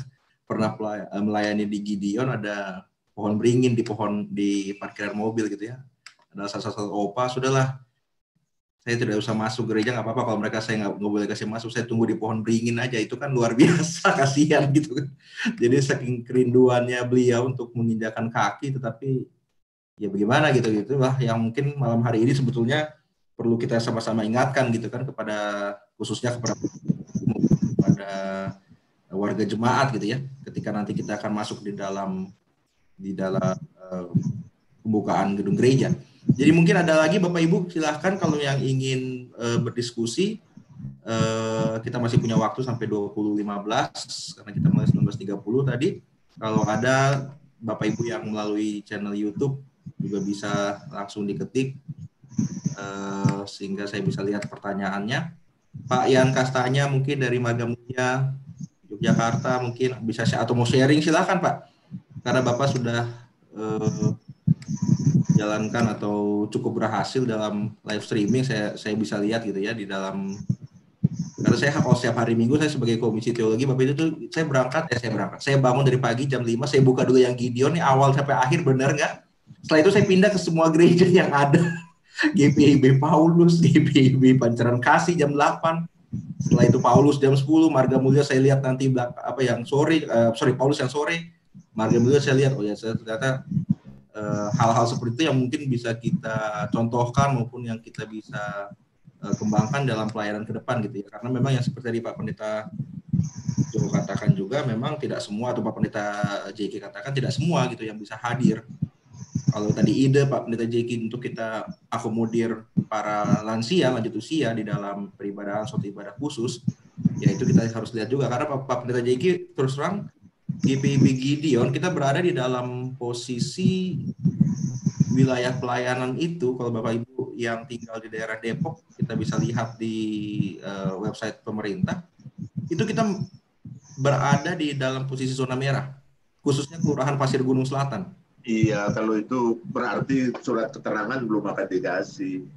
pernah melayani di Gideon, ada pohon beringin di parkiran mobil gitu ya, ada salah satu opa, sudahlah saya tidak usah masuk gereja, nggak apa-apa kalau mereka saya nggak boleh kasih masuk, saya tunggu di pohon beringin aja. Itu kan luar biasa, kasihan gitu kan. Jadi saking kerinduannya beliau untuk menginjakan kaki, tetapi ya bagaimana gitu lah yang mungkin malam hari ini sebetulnya perlu kita sama-sama ingatkan gitu kan, khususnya kepada warga jemaat gitu ya, ketika nanti kita akan masuk di dalam pembukaan gedung gereja. Jadi mungkin ada lagi Bapak Ibu, silahkan kalau yang ingin berdiskusi, kita masih punya waktu sampai 20.15 karena kita mulai 19.30 tadi. Kalau ada Bapak Ibu yang melalui channel YouTube juga bisa langsung diketik sehingga saya bisa lihat pertanyaannya. Pak Yan Kastanya mungkin dari Magamulia Yogyakarta mungkin bisa atau mau sharing, silakan Pak, karena Bapak sudah jalankan atau cukup berhasil dalam live streaming, saya bisa lihat gitu ya di dalam, karena saya kalau setiap hari Minggu saya sebagai komisi teologi Bapak itu tuh saya bangun dari pagi jam 5, saya buka dulu yang Gideon nih awal sampai akhir, benar nggak? Setelah itu saya pindah ke semua gereja yang ada. GPIB Paulus, GPIB Pancaran Kasih jam 8. Setelah itu Paulus jam 10, Marga Mulia saya lihat nanti yang sore, Paulus yang sore, margin juga saya lihat, oh ya ternyata hal-hal seperti itu yang mungkin bisa kita contohkan maupun yang kita bisa kembangkan dalam pelayanan ke depan gitu ya. Karena memang yang seperti tadi Pak Pendeta Joko katakan juga, memang tidak semua, atau Pak Pendeta JK katakan tidak semua gitu yang bisa hadir. Kalau tadi ide Pak Pendeta JK untuk kita akomodir para lansia, lanjut usia di dalam peribadahan suatu ibadah khusus, ya itu kita harus lihat juga. Karena Pak Pendeta JK terus terang, GPIB Gideon, kita berada di dalam posisi wilayah pelayanan itu. Kalau Bapak Ibu yang tinggal di daerah Depok, kita bisa lihat di website pemerintah, itu kita berada di dalam posisi zona merah, khususnya Kelurahan Pasir Gunung Selatan. Iya, kalau itu berarti surat keterangan belum akan dikasih.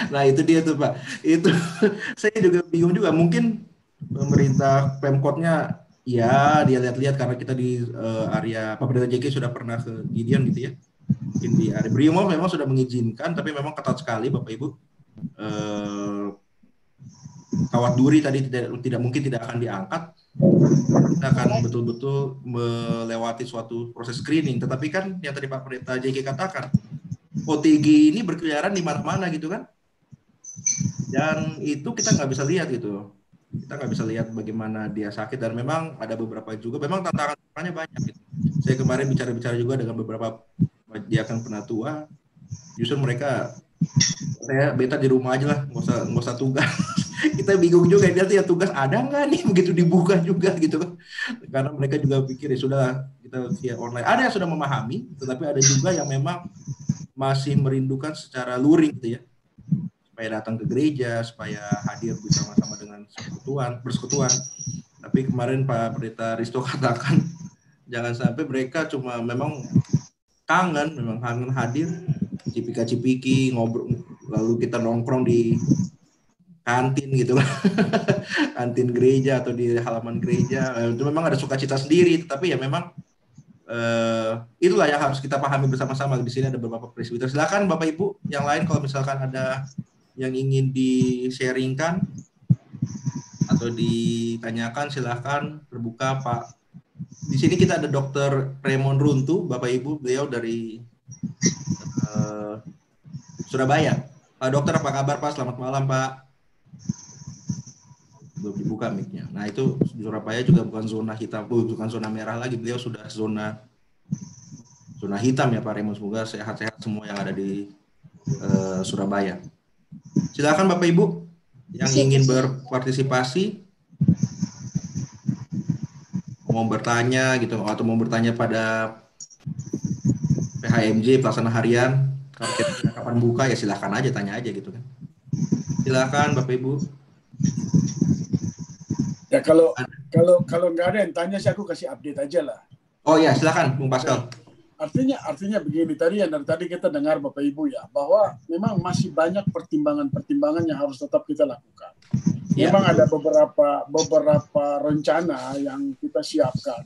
Nah itu dia tuh Pak, itu saya juga bingung juga, mungkin pemerintah Pemkotnya ya dia lihat-lihat karena kita di area Pak Pendeta JK sudah pernah ke Gideon gitu ya. Mungkin di area Brimo memang sudah mengizinkan, tapi memang ketat sekali Bapak Ibu. Kawat duri tadi tidak mungkin tidak akan diangkat. Kita akan betul-betul melewati suatu proses screening. Tetapi kan yang tadi Pak Pendeta JK katakan, OTG ini berkeliaran di mana-mana gitu kan. Dan itu kita nggak bisa lihat gitu. Kita nggak bisa lihat bagaimana dia sakit, dan memang ada beberapa juga, memang tantangannya banyak gitu. Saya kemarin bicara juga dengan beberapa diakan penatua, justru mereka, saya beta di rumah aja lah, nggak usah tugas. Kita bingung juga, dia tuh ya tugas ada nggak nih begitu dibuka juga gitu kan, karena mereka juga pikir ya sudah kita via online. Ada yang sudah memahami, tetapi ada juga yang memang masih merindukan secara luring gitu ya, supaya datang ke gereja, supaya hadir bersama-sama dengan persekutuan. Tapi kemarin Pak Pendeta Risto katakan jangan sampai mereka cuma memang kangen hadir, cipika-cipiki, ngobrol, lalu kita nongkrong di kantin gitu kan, kantin gereja atau di halaman gereja, itu memang ada sukacita sendiri, tapi ya memang itulah yang harus kita pahami bersama-sama. Di sini ada beberapa presbiter. Silakan Bapak Ibu yang lain kalau misalkan ada yang ingin di-sharingkan atau ditanyakan, silakan terbuka Pak. Di sini kita ada Dr. Raymond Runtu, Bapak Ibu, beliau dari Surabaya. Pak Dokter, apa kabar Pak? Selamat malam Pak. Belum dibuka mic-nya. Nah itu Surabaya juga bukan zona hitam, bukan zona merah lagi, beliau sudah zona hitam ya Pak Raymond. Semoga sehat-sehat semua yang ada di Surabaya. Silakan Bapak Ibu yang ingin berpartisipasi, mau bertanya gitu, atau mau bertanya pada PHMJ pelaksana harian, kapan buka ya silakan aja, tanya aja gitu kan. Silakan Bapak Ibu. Ya kalau nggak ada yang tanya sih aku kasih update aja lah. Oh ya silakan Bung Pascal. Artinya begini, tadi yang dari tadi kita dengar Bapak Ibu ya, bahwa memang masih banyak pertimbangan-pertimbangan yang harus tetap kita lakukan. Memang ada beberapa rencana yang kita siapkan,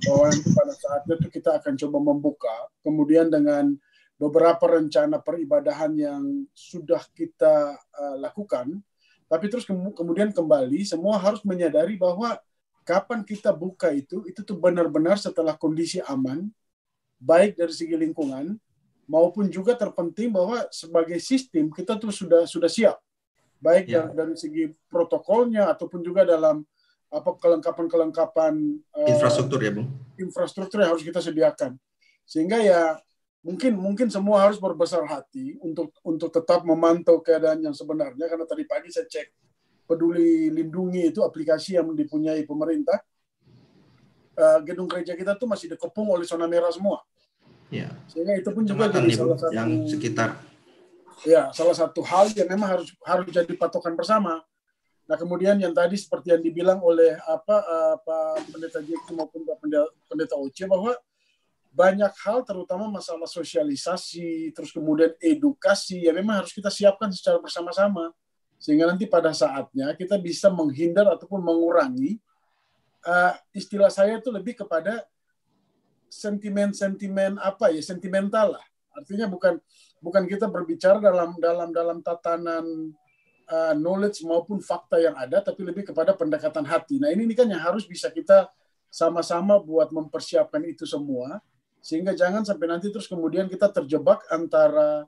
bahwa nanti pada saatnya itu kita akan coba membuka, kemudian dengan beberapa rencana peribadahan yang sudah kita lakukan. Tapi terus kemudian kembali semua harus menyadari bahwa kapan kita buka itu tuh benar-benar setelah kondisi aman, baik dari segi lingkungan maupun juga terpenting bahwa sebagai sistem kita tuh sudah siap, baik dari segi protokolnya ataupun juga dalam kelengkapan infrastruktur ya Bung. Infrastruktur yang harus kita sediakan, sehingga ya mungkin semua harus berbesar hati untuk tetap memantau keadaan yang sebenarnya, karena tadi pagi saya cek Peduli Lindungi itu aplikasi yang dipunyai pemerintah. Gedung gereja kita tuh masih dikepung oleh zona merah semua. Ya. Sehingga itu pun juga jadi salah satu yang sekitar. Ya, salah satu hal yang memang harus jadi patokan bersama. Nah, kemudian yang tadi seperti yang dibilang oleh Pak Pendeta Jeki maupun Pak Pendeta Oce, bahwa banyak hal terutama masalah sosialisasi, terus kemudian edukasi, ya memang harus kita siapkan secara bersama-sama. Sehingga nanti pada saatnya kita bisa menghindar ataupun mengurangi, istilah saya itu lebih kepada sentimen sentimental lah. Artinya bukan kita berbicara dalam tatanan knowledge maupun fakta yang ada, tapi lebih kepada pendekatan hati. Nah ini kan yang harus bisa kita sama-sama buat mempersiapkan itu semua, sehingga jangan sampai nanti terus kemudian kita terjebak antara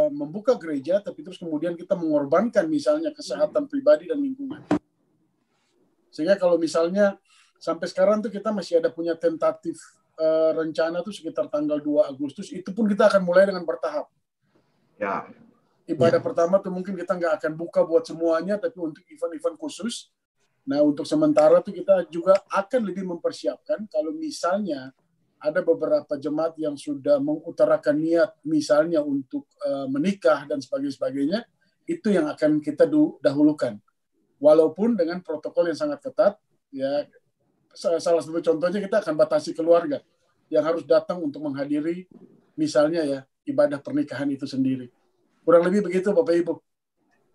membuka gereja, tapi terus kemudian kita mengorbankan misalnya kesehatan pribadi dan lingkungan. Sehingga kalau misalnya sampai sekarang tuh kita masih ada punya tentatif rencana tuh sekitar tanggal 2 Agustus, itu pun kita akan mulai dengan bertahap. Ya. Ibadah pertama tuh mungkin kita nggak akan buka buat semuanya, tapi untuk event-event khusus. Nah, untuk sementara tuh kita juga akan lebih mempersiapkan kalau misalnya ada beberapa jemaat yang sudah mengutarakan niat misalnya untuk menikah dan sebagainya, itu yang akan kita dahulukan. Walaupun dengan protokol yang sangat ketat, ya salah satu contohnya kita akan batasi keluarga yang harus datang untuk menghadiri misalnya ya ibadah pernikahan itu sendiri. Kurang lebih begitu Bapak Ibu.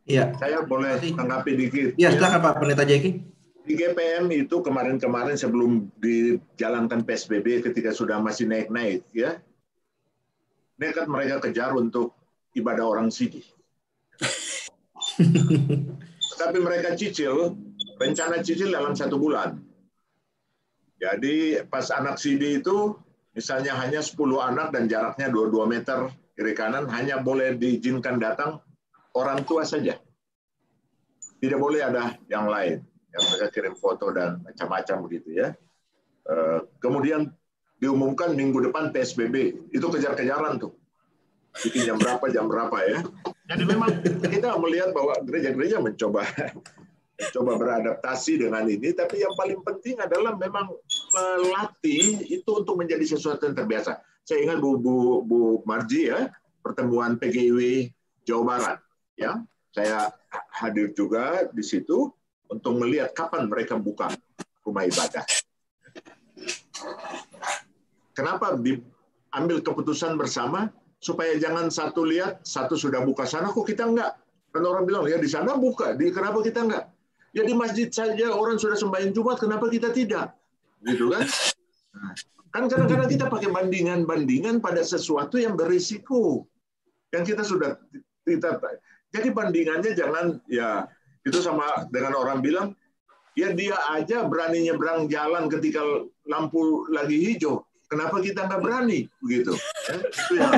Iya, saya boleh tanggapi dikit. Iya, silakan Pak Pendeta Jeki. Di GPM itu kemarin sebelum dijalankan PSBB ketika sudah masih naik-naik ya, nekat mereka kejar untuk ibadah orang sidi. Tapi mereka rencana cicil dalam 1 bulan. Jadi pas anak sidi itu misalnya hanya 10 anak dan jaraknya 22 meter kiri kanan, hanya boleh diizinkan datang orang tua saja. Tidak boleh ada yang lain. Yang mereka kirim foto dan macam-macam begitu ya. Kemudian diumumkan minggu depan PSBB, itu kejar-kejaran tuh. Bikin jam berapa ya. Jadi memang kita melihat bahwa gereja-gereja mencoba beradaptasi dengan ini, tapi yang paling penting adalah memang melatih itu untuk menjadi sesuatu yang terbiasa. Saya ingat Bu Marji ya, pertemuan PGIW Jawa Barat ya. Saya hadir juga di situ untuk melihat kapan mereka buka rumah ibadah. Kenapa diambil keputusan bersama? Supaya jangan satu lihat, satu sudah buka sana, kok kita enggak? Kan orang bilang, ya di sana buka, kenapa kita enggak? Ya di masjid saja orang sudah sembahyang Jumat, kenapa kita tidak? Gitu kan? Nah, kan kadang-kadang kita pakai bandingan-bandingan pada sesuatu yang berisiko. Yang jadi bandingannya jangan, ya itu sama dengan orang bilang, ya dia aja berani nyebrang jalan ketika lampu lagi hijau. Kenapa kita nggak berani? Begitu. Ya, itu ya.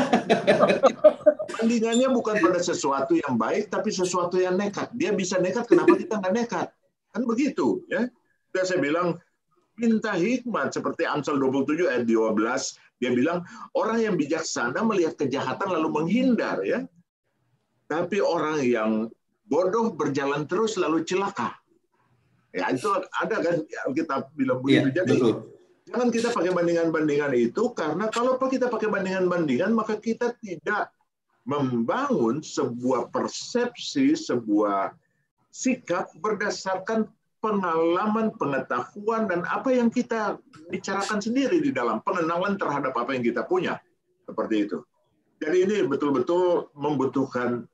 Bandingannya bukan pada sesuatu yang baik, tapi sesuatu yang nekat. Dia bisa nekat, kenapa kita nggak nekat? Kan begitu. Ya. Dan saya bilang, minta hikmat. Seperti Amsal 27 ayat 12, dia bilang, orang yang bijaksana melihat kejahatan lalu menghindar. Ya. Tapi orang yang bodoh berjalan terus lalu celaka. Ya itu ada kan kita bilang begitu. Jadi jangan kita pakai bandingan-bandingan itu, karena kalau kita pakai bandingan-bandingan maka kita tidak membangun sebuah persepsi, sebuah sikap berdasarkan pengalaman, pengetahuan dan apa yang kita bicarakan sendiri di dalam pengenalan terhadap apa yang kita punya. Seperti itu. Jadi ini betul-betul membutuhkan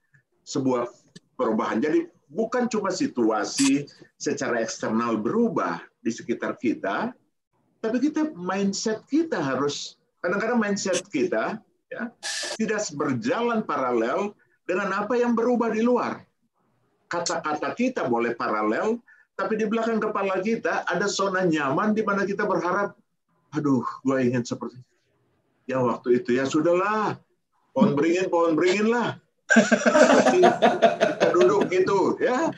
sebuah perubahan. Jadi bukan cuma situasi secara eksternal berubah di sekitar kita, tapi mindset kita harus, kadang-kadang mindset kita ya, tidak berjalan paralel dengan apa yang berubah di luar. Kata-kata kita boleh paralel, tapi di belakang kepala kita ada zona nyaman di mana kita berharap, aduh, gue ingin seperti ya waktu itu, ya sudahlah, pohon beringin lah. Kita duduk gitu ya,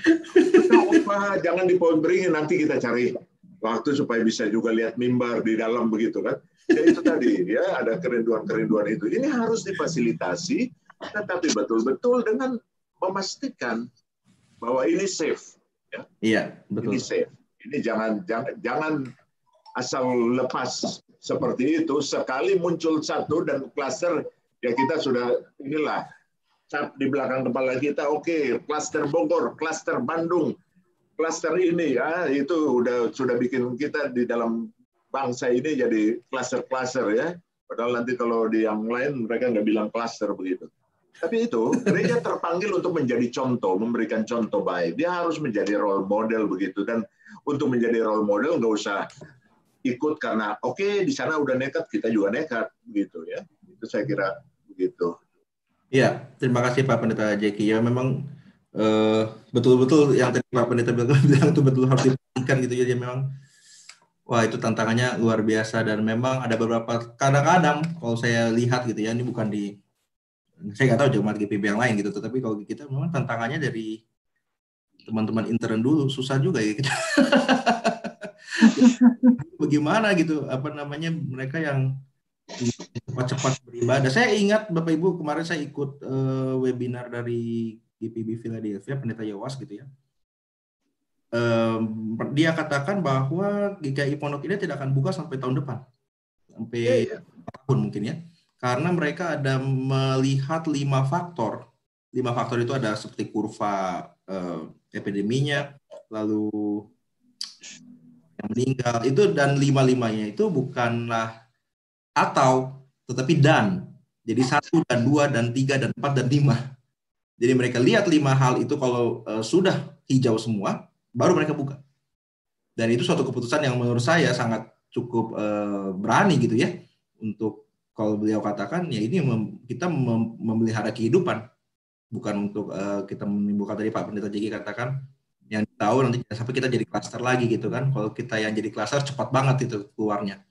jangan di pohon beringin, nanti kita cari waktu supaya bisa juga lihat mimbar di dalam begitu kan. Ya itu tadi ya, ada kerinduan itu. Ini harus difasilitasi, tetapi betul-betul dengan memastikan bahwa ini safe ya. Iya, betul. Ini safe. Ini jangan asal lepas seperti itu. Sekali muncul satu dan klaster, ya kita sudah inilah cap di belakang kepala kita, oke, klaster Bogor, klaster Bandung, klaster ini ya, itu sudah bikin kita di dalam bangsa ini jadi klaster-klaster ya. Padahal nanti kalau di yang lain mereka nggak bilang klaster begitu. Tapi itu gereja terpanggil untuk menjadi contoh, memberikan contoh baik. Dia harus menjadi role model begitu, dan untuk menjadi role model nggak usah ikut karena oke, di sana udah nekat, kita juga nekat gitu ya. Itu saya kira begitu. Ya, terima kasih Pak Pendeta Jeki. Ya memang betul-betul yang tadi Pak Pendeta bilang itu betul harus diperhatikan gitu ya. Dia memang Wah, itu tantangannya luar biasa, dan memang ada beberapa kadang-kadang kalau saya lihat gitu ya, ini bukan di, saya nggak tahu jemaat GPB yang lain gitu, tetapi kalau kita memang tantangannya dari teman-teman intern dulu susah juga ya kita. Bagaimana gitu, apa namanya, mereka yang cepat-cepat beribadah. Saya ingat Bapak Ibu, kemarin saya ikut webinar dari GPB Philadelphia, Pendeta Yowas gitu ya. Dia katakan bahwa GKI Pondok Indah tidak akan buka sampai tahun depan, sampai tahun mungkin ya, karena mereka ada melihat 5 faktor. 5 faktor itu ada seperti kurva epideminya, lalu yang meninggal itu, dan 5-5-nya itu bukanlah atau, tetapi dan. Jadi 1 dan 2 dan 3 dan 4 dan 5. Jadi mereka lihat 5 hal itu kalau sudah hijau semua, baru mereka buka. Dan itu suatu keputusan yang menurut saya sangat cukup berani gitu ya, untuk kalau beliau katakan ya ini kita memelihara kehidupan, bukan untuk kita menimbulkan, tadi Pak Pendeta Jeki katakan yang tahu nanti sampai kita jadi klaster lagi gitu kan. Kalau kita yang jadi klaster cepat banget itu keluarnya.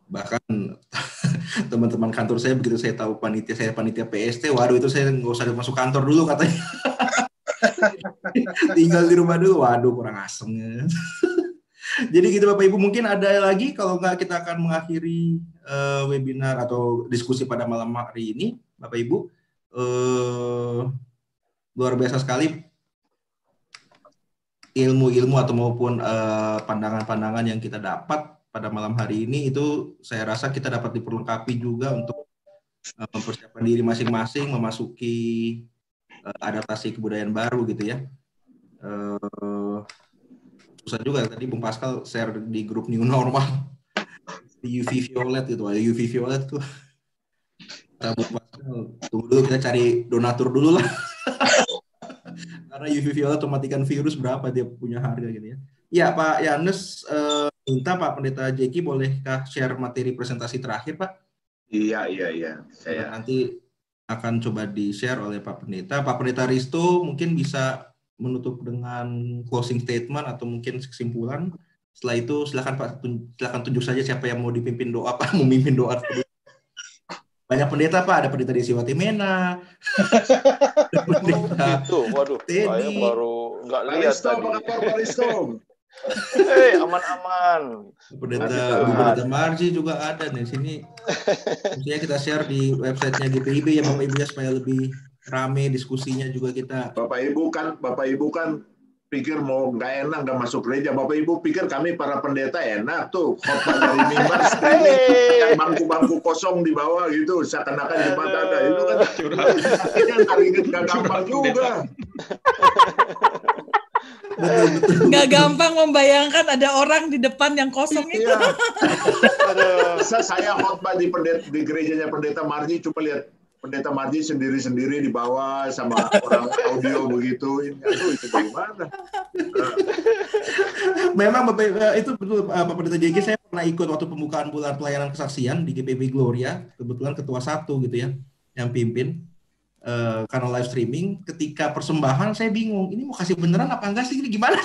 Bahkan teman-teman kantor saya begitu saya tahu saya panitia PST, waduh itu saya nggak usah masuk kantor dulu katanya. Tinggal di rumah dulu, waduh kurang asem. Jadi gitu Bapak Ibu, mungkin ada lagi, kalau nggak kita akan mengakhiri webinar atau diskusi pada malam hari ini. Bapak Ibu, luar biasa sekali ilmu-ilmu atau maupun pandangan-pandangan yang kita dapat pada malam hari ini. Itu saya rasa kita dapat diperlengkapi juga untuk mempersiapkan diri masing-masing memasuki adaptasi kebudayaan baru gitu ya. Susah juga tadi Bung Pascal share di grup New Normal di UV Violet gitu. UV Violet tuh kita Bung Pascal tunggu dulu, kita cari donatur dulu lah. Karena UV Violet mematikan virus berapa dia punya harga gitu ya. Ya Pak Yannes, minta Pak Pendeta Jeki bolehkah share materi presentasi terakhir Pak? Iya. Saya nanti akan coba di-share oleh Pak Pendeta. Pak Pendeta Risto mungkin bisa menutup dengan closing statement atau mungkin kesimpulan. Setelah itu silakan Pak, silakan tunjuk saja siapa yang mau dipimpin doa, Pak, memimpin doa. Banyak pendeta Pak, ada pendeta Desi Watimena. Itu, waduh, saya baru nggak lihat tadi. Pak Risto. Hei, aman-aman. Pendeta Marji juga ada di sini. Maksudnya kita share di websitenya GPIB ya Bapak Ibu ya, supaya lebih rame diskusinya juga kita. Bapak Ibu kan pikir mau nggak enak nggak masuk gereja. Bapak Ibu pikir kami para pendeta enak tuh khotbah dari mimbar streaming yang bangku-bangku kosong di bawah gitu, seakan-akan jemaat ada. Itu kan nggak gampang juga. Nggak gampang membayangkan ada orang di depan yang kosong itu. Iya. Saya khotbah di gerejanya Pendeta Marji, cuma lihat Pendeta Marji sendiri-sendiri di bawah sama orang audio begitu. Aduh, itu bagaimana? Memang Bapak, itu betul Pak Pendeta JG, saya pernah ikut waktu pembukaan bulan pelayanan kesaksian di GPB Gloria, kebetulan ketua 1 gitu ya, yang pimpin. Karena live streaming, ketika persembahan saya bingung, ini mau kasih beneran apa enggak sih, ini gimana?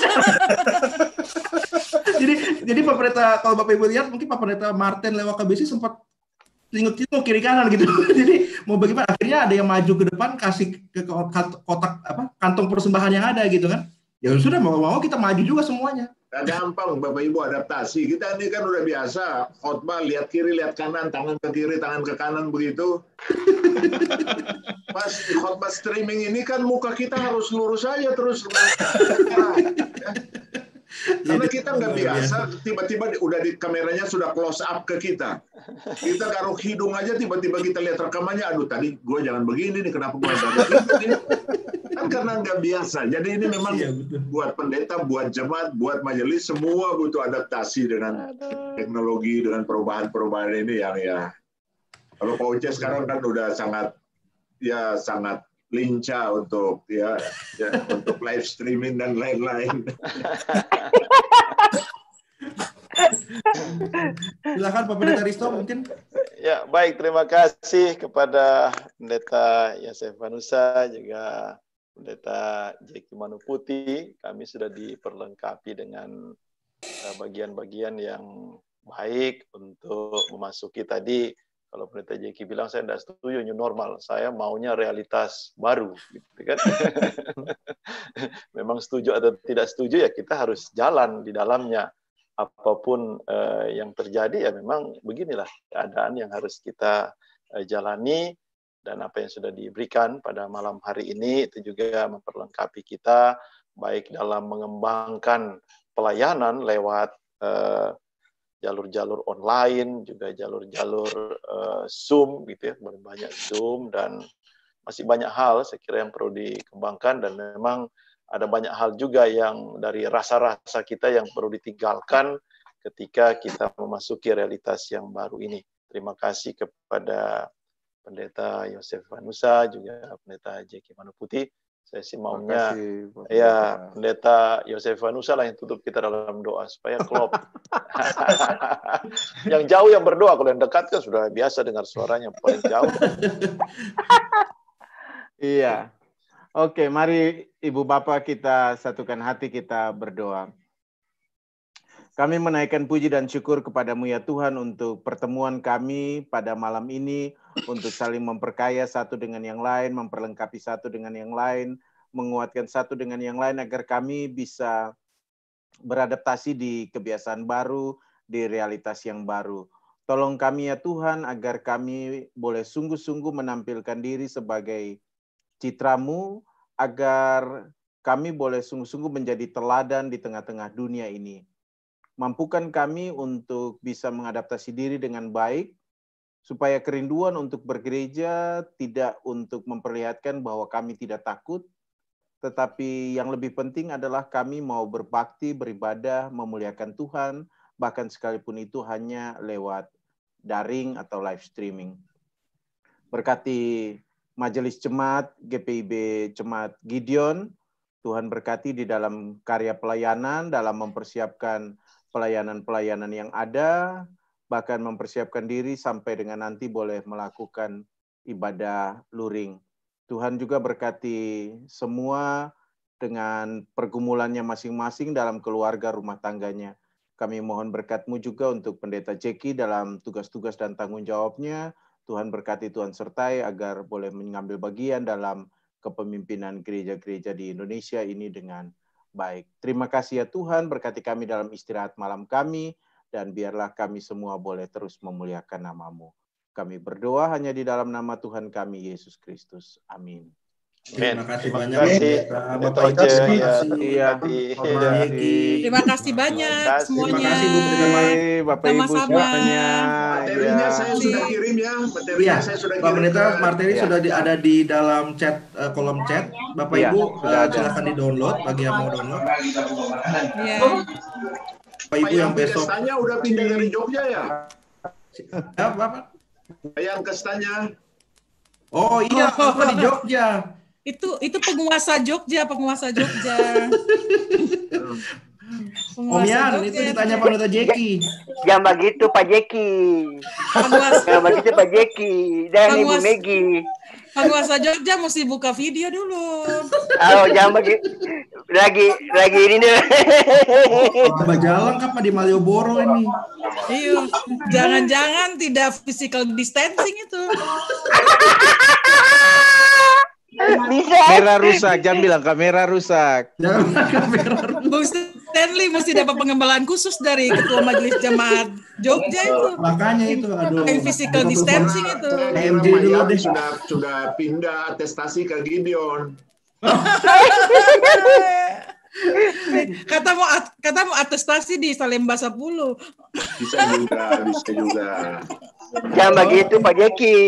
jadi Pak Pendeta, kalau Bapak Ibu lihat mungkin Pak Pendeta Martin lewat KBC sempat tinggal kiri kanan gitu. Jadi mau bagaimana, akhirnya ada yang maju ke depan kasih ke kotak kantong persembahan yang ada gitu kan. Ya sudah, mau kita maju juga semuanya. Gak gampang Bapak Ibu adaptasi. Kita ini kan udah biasa khotbah lihat kiri, lihat kanan, tangan ke kiri, tangan ke kanan begitu. Pas khotbah streaming ini kan muka kita harus lurus aja terus. Karena kita nggak biasa, tiba-tiba udah di kameranya sudah close up ke kita. Kita garuk hidung aja, tiba-tiba kita lihat rekamannya, aduh tadi gue jangan begini nih, kenapa gue begini? Kan karena nggak biasa. Jadi ini memang buat pendeta, buat jemaat, buat majelis, semua butuh adaptasi dengan teknologi, dengan perubahan-perubahan ini yang ya. Kalau Pak Uce sekarang kan udah sangat lincah untuk untuk live streaming dan lain-lain. Silakan Pak Pendeta Risto mungkin. Ya, baik, terima kasih kepada Pendeta Yasef Vanusa, juga Pendeta Jeki Manuputi. Kami sudah diperlengkapi dengan bagian-bagian yang baik untuk memasuki tadi. Kalau Pendeta Jeki bilang saya tidak setuju new normal, saya maunya realitas baru, gitu kan? Memang setuju atau tidak setuju ya kita harus jalan di dalamnya. Apapun yang terjadi ya memang beginilah keadaan yang harus kita jalani, dan apa yang sudah diberikan pada malam hari ini itu juga memperlengkapi kita baik dalam mengembangkan pelayanan lewat jalur-jalur online, juga jalur-jalur Zoom gitu ya, banyak Zoom, dan masih banyak hal saya kira yang perlu dikembangkan, dan memang ada banyak hal juga yang dari rasa-rasa kita yang perlu ditinggalkan ketika kita memasuki realitas yang baru ini. Terima kasih kepada Pendeta Yosef Vanusa, juga Pendeta Jeki Manuputi. Saya sih maunya ya Pendeta Yosef Vanusa lah yang tutup kita dalam doa supaya klop. Yang jauh yang berdoa, kalau yang dekat kan sudah biasa dengar suaranya paling jauh. Iya. Oke, mari Ibu Bapak kita satukan hati, kita berdoa. Kami menaikkan puji dan syukur kepadamu ya Tuhan untuk pertemuan kami pada malam ini, untuk saling memperkaya satu dengan yang lain, memperlengkapi satu dengan yang lain, menguatkan satu dengan yang lain agar kami bisa beradaptasi di kebiasaan baru, di realitas yang baru. Tolong kami ya Tuhan agar kami boleh sungguh-sungguh menampilkan diri sebagai citramu, agar kami boleh sungguh-sungguh menjadi teladan di tengah-tengah dunia ini. Mampukan kami untuk bisa mengadaptasi diri dengan baik, supaya kerinduan untuk bergereja tidak untuk memperlihatkan bahwa kami tidak takut, tetapi yang lebih penting adalah kami mau berbakti, beribadah, memuliakan Tuhan, bahkan sekalipun itu hanya lewat daring atau live streaming. Berkati Majelis Jemaat GPIB Jemaat Gideon, Tuhan berkati di dalam karya pelayanan, dalam mempersiapkan pelayanan-pelayanan yang ada, bahkan mempersiapkan diri sampai dengan nanti boleh melakukan ibadah luring. Tuhan juga berkati semua dengan pergumulannya masing-masing dalam keluarga rumah tangganya. Kami mohon berkat-Mu juga untuk Pendeta Jeki dalam tugas-tugas dan tanggung jawabnya. Tuhan berkati, Tuhan sertai agar boleh mengambil bagian dalam kepemimpinan gereja-gereja di Indonesia ini dengan baik. Terima kasih ya Tuhan, berkati kami dalam istirahat malam kami, dan biarlah kami semua boleh terus memuliakan nama-Mu. Kami berdoa hanya di dalam nama Tuhan kami, Yesus Kristus. Amin. Terima kasih banyak. Bapak Ibu. Terima kasih banyak semuanya. Terima kasih Bu Pendeta. Bapak Ibu semuanya. Materinya saya sudah kirim ya. Materinya saya sudah kirim. Pak Pendeta, materi sudah ada di dalam chat, kolom chat. Bapak Ibu silakan di-download bagi yang mau download. Bapak Ibu yang besok. Kestanya udah pindah dari Jogja ya? Ya, Bapak. Yang kestanya. Oh iya, apa di Jogja? Itu penguasa Jogja. Om Yan, itu ditanya Pak Pendeta Jeki. Jangan begitu Pak Jeki. Jangan begitu Pak Jeki. Dan Ibu Megi. Penguasa Jogja mesti buka video dulu. Oh, jangan begitu. Lagi ini nih. Mbak Jalan apa di Malioboro ini? Iya. Jangan-jangan tidak physical distancing itu. Kamera rusak, jangan bilang kamera rusak. Bung Stanley mesti dapat pengembalaan khusus dari Ketua Majelis Jemaat Jogja itu. Makanya itu, aduh. Physical distancing itu. MJ dulu deh. Sudah pindah atestasi ke Gideon. Kata mau atestasi di Salemba 10. Bisa juga. Jangan begitu Pak Jeki.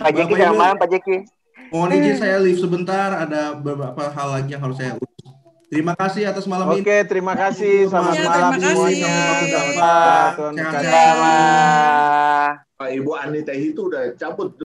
Pak Jeki selamat malam Pak Jeki. Mohon izin saya live sebentar, ada beberapa hal lagi yang harus saya urus. Terima kasih atas malam ini. Oke, terima kasih. Selamat malam semuanya. Pak Ibu Anita itu udah cabut.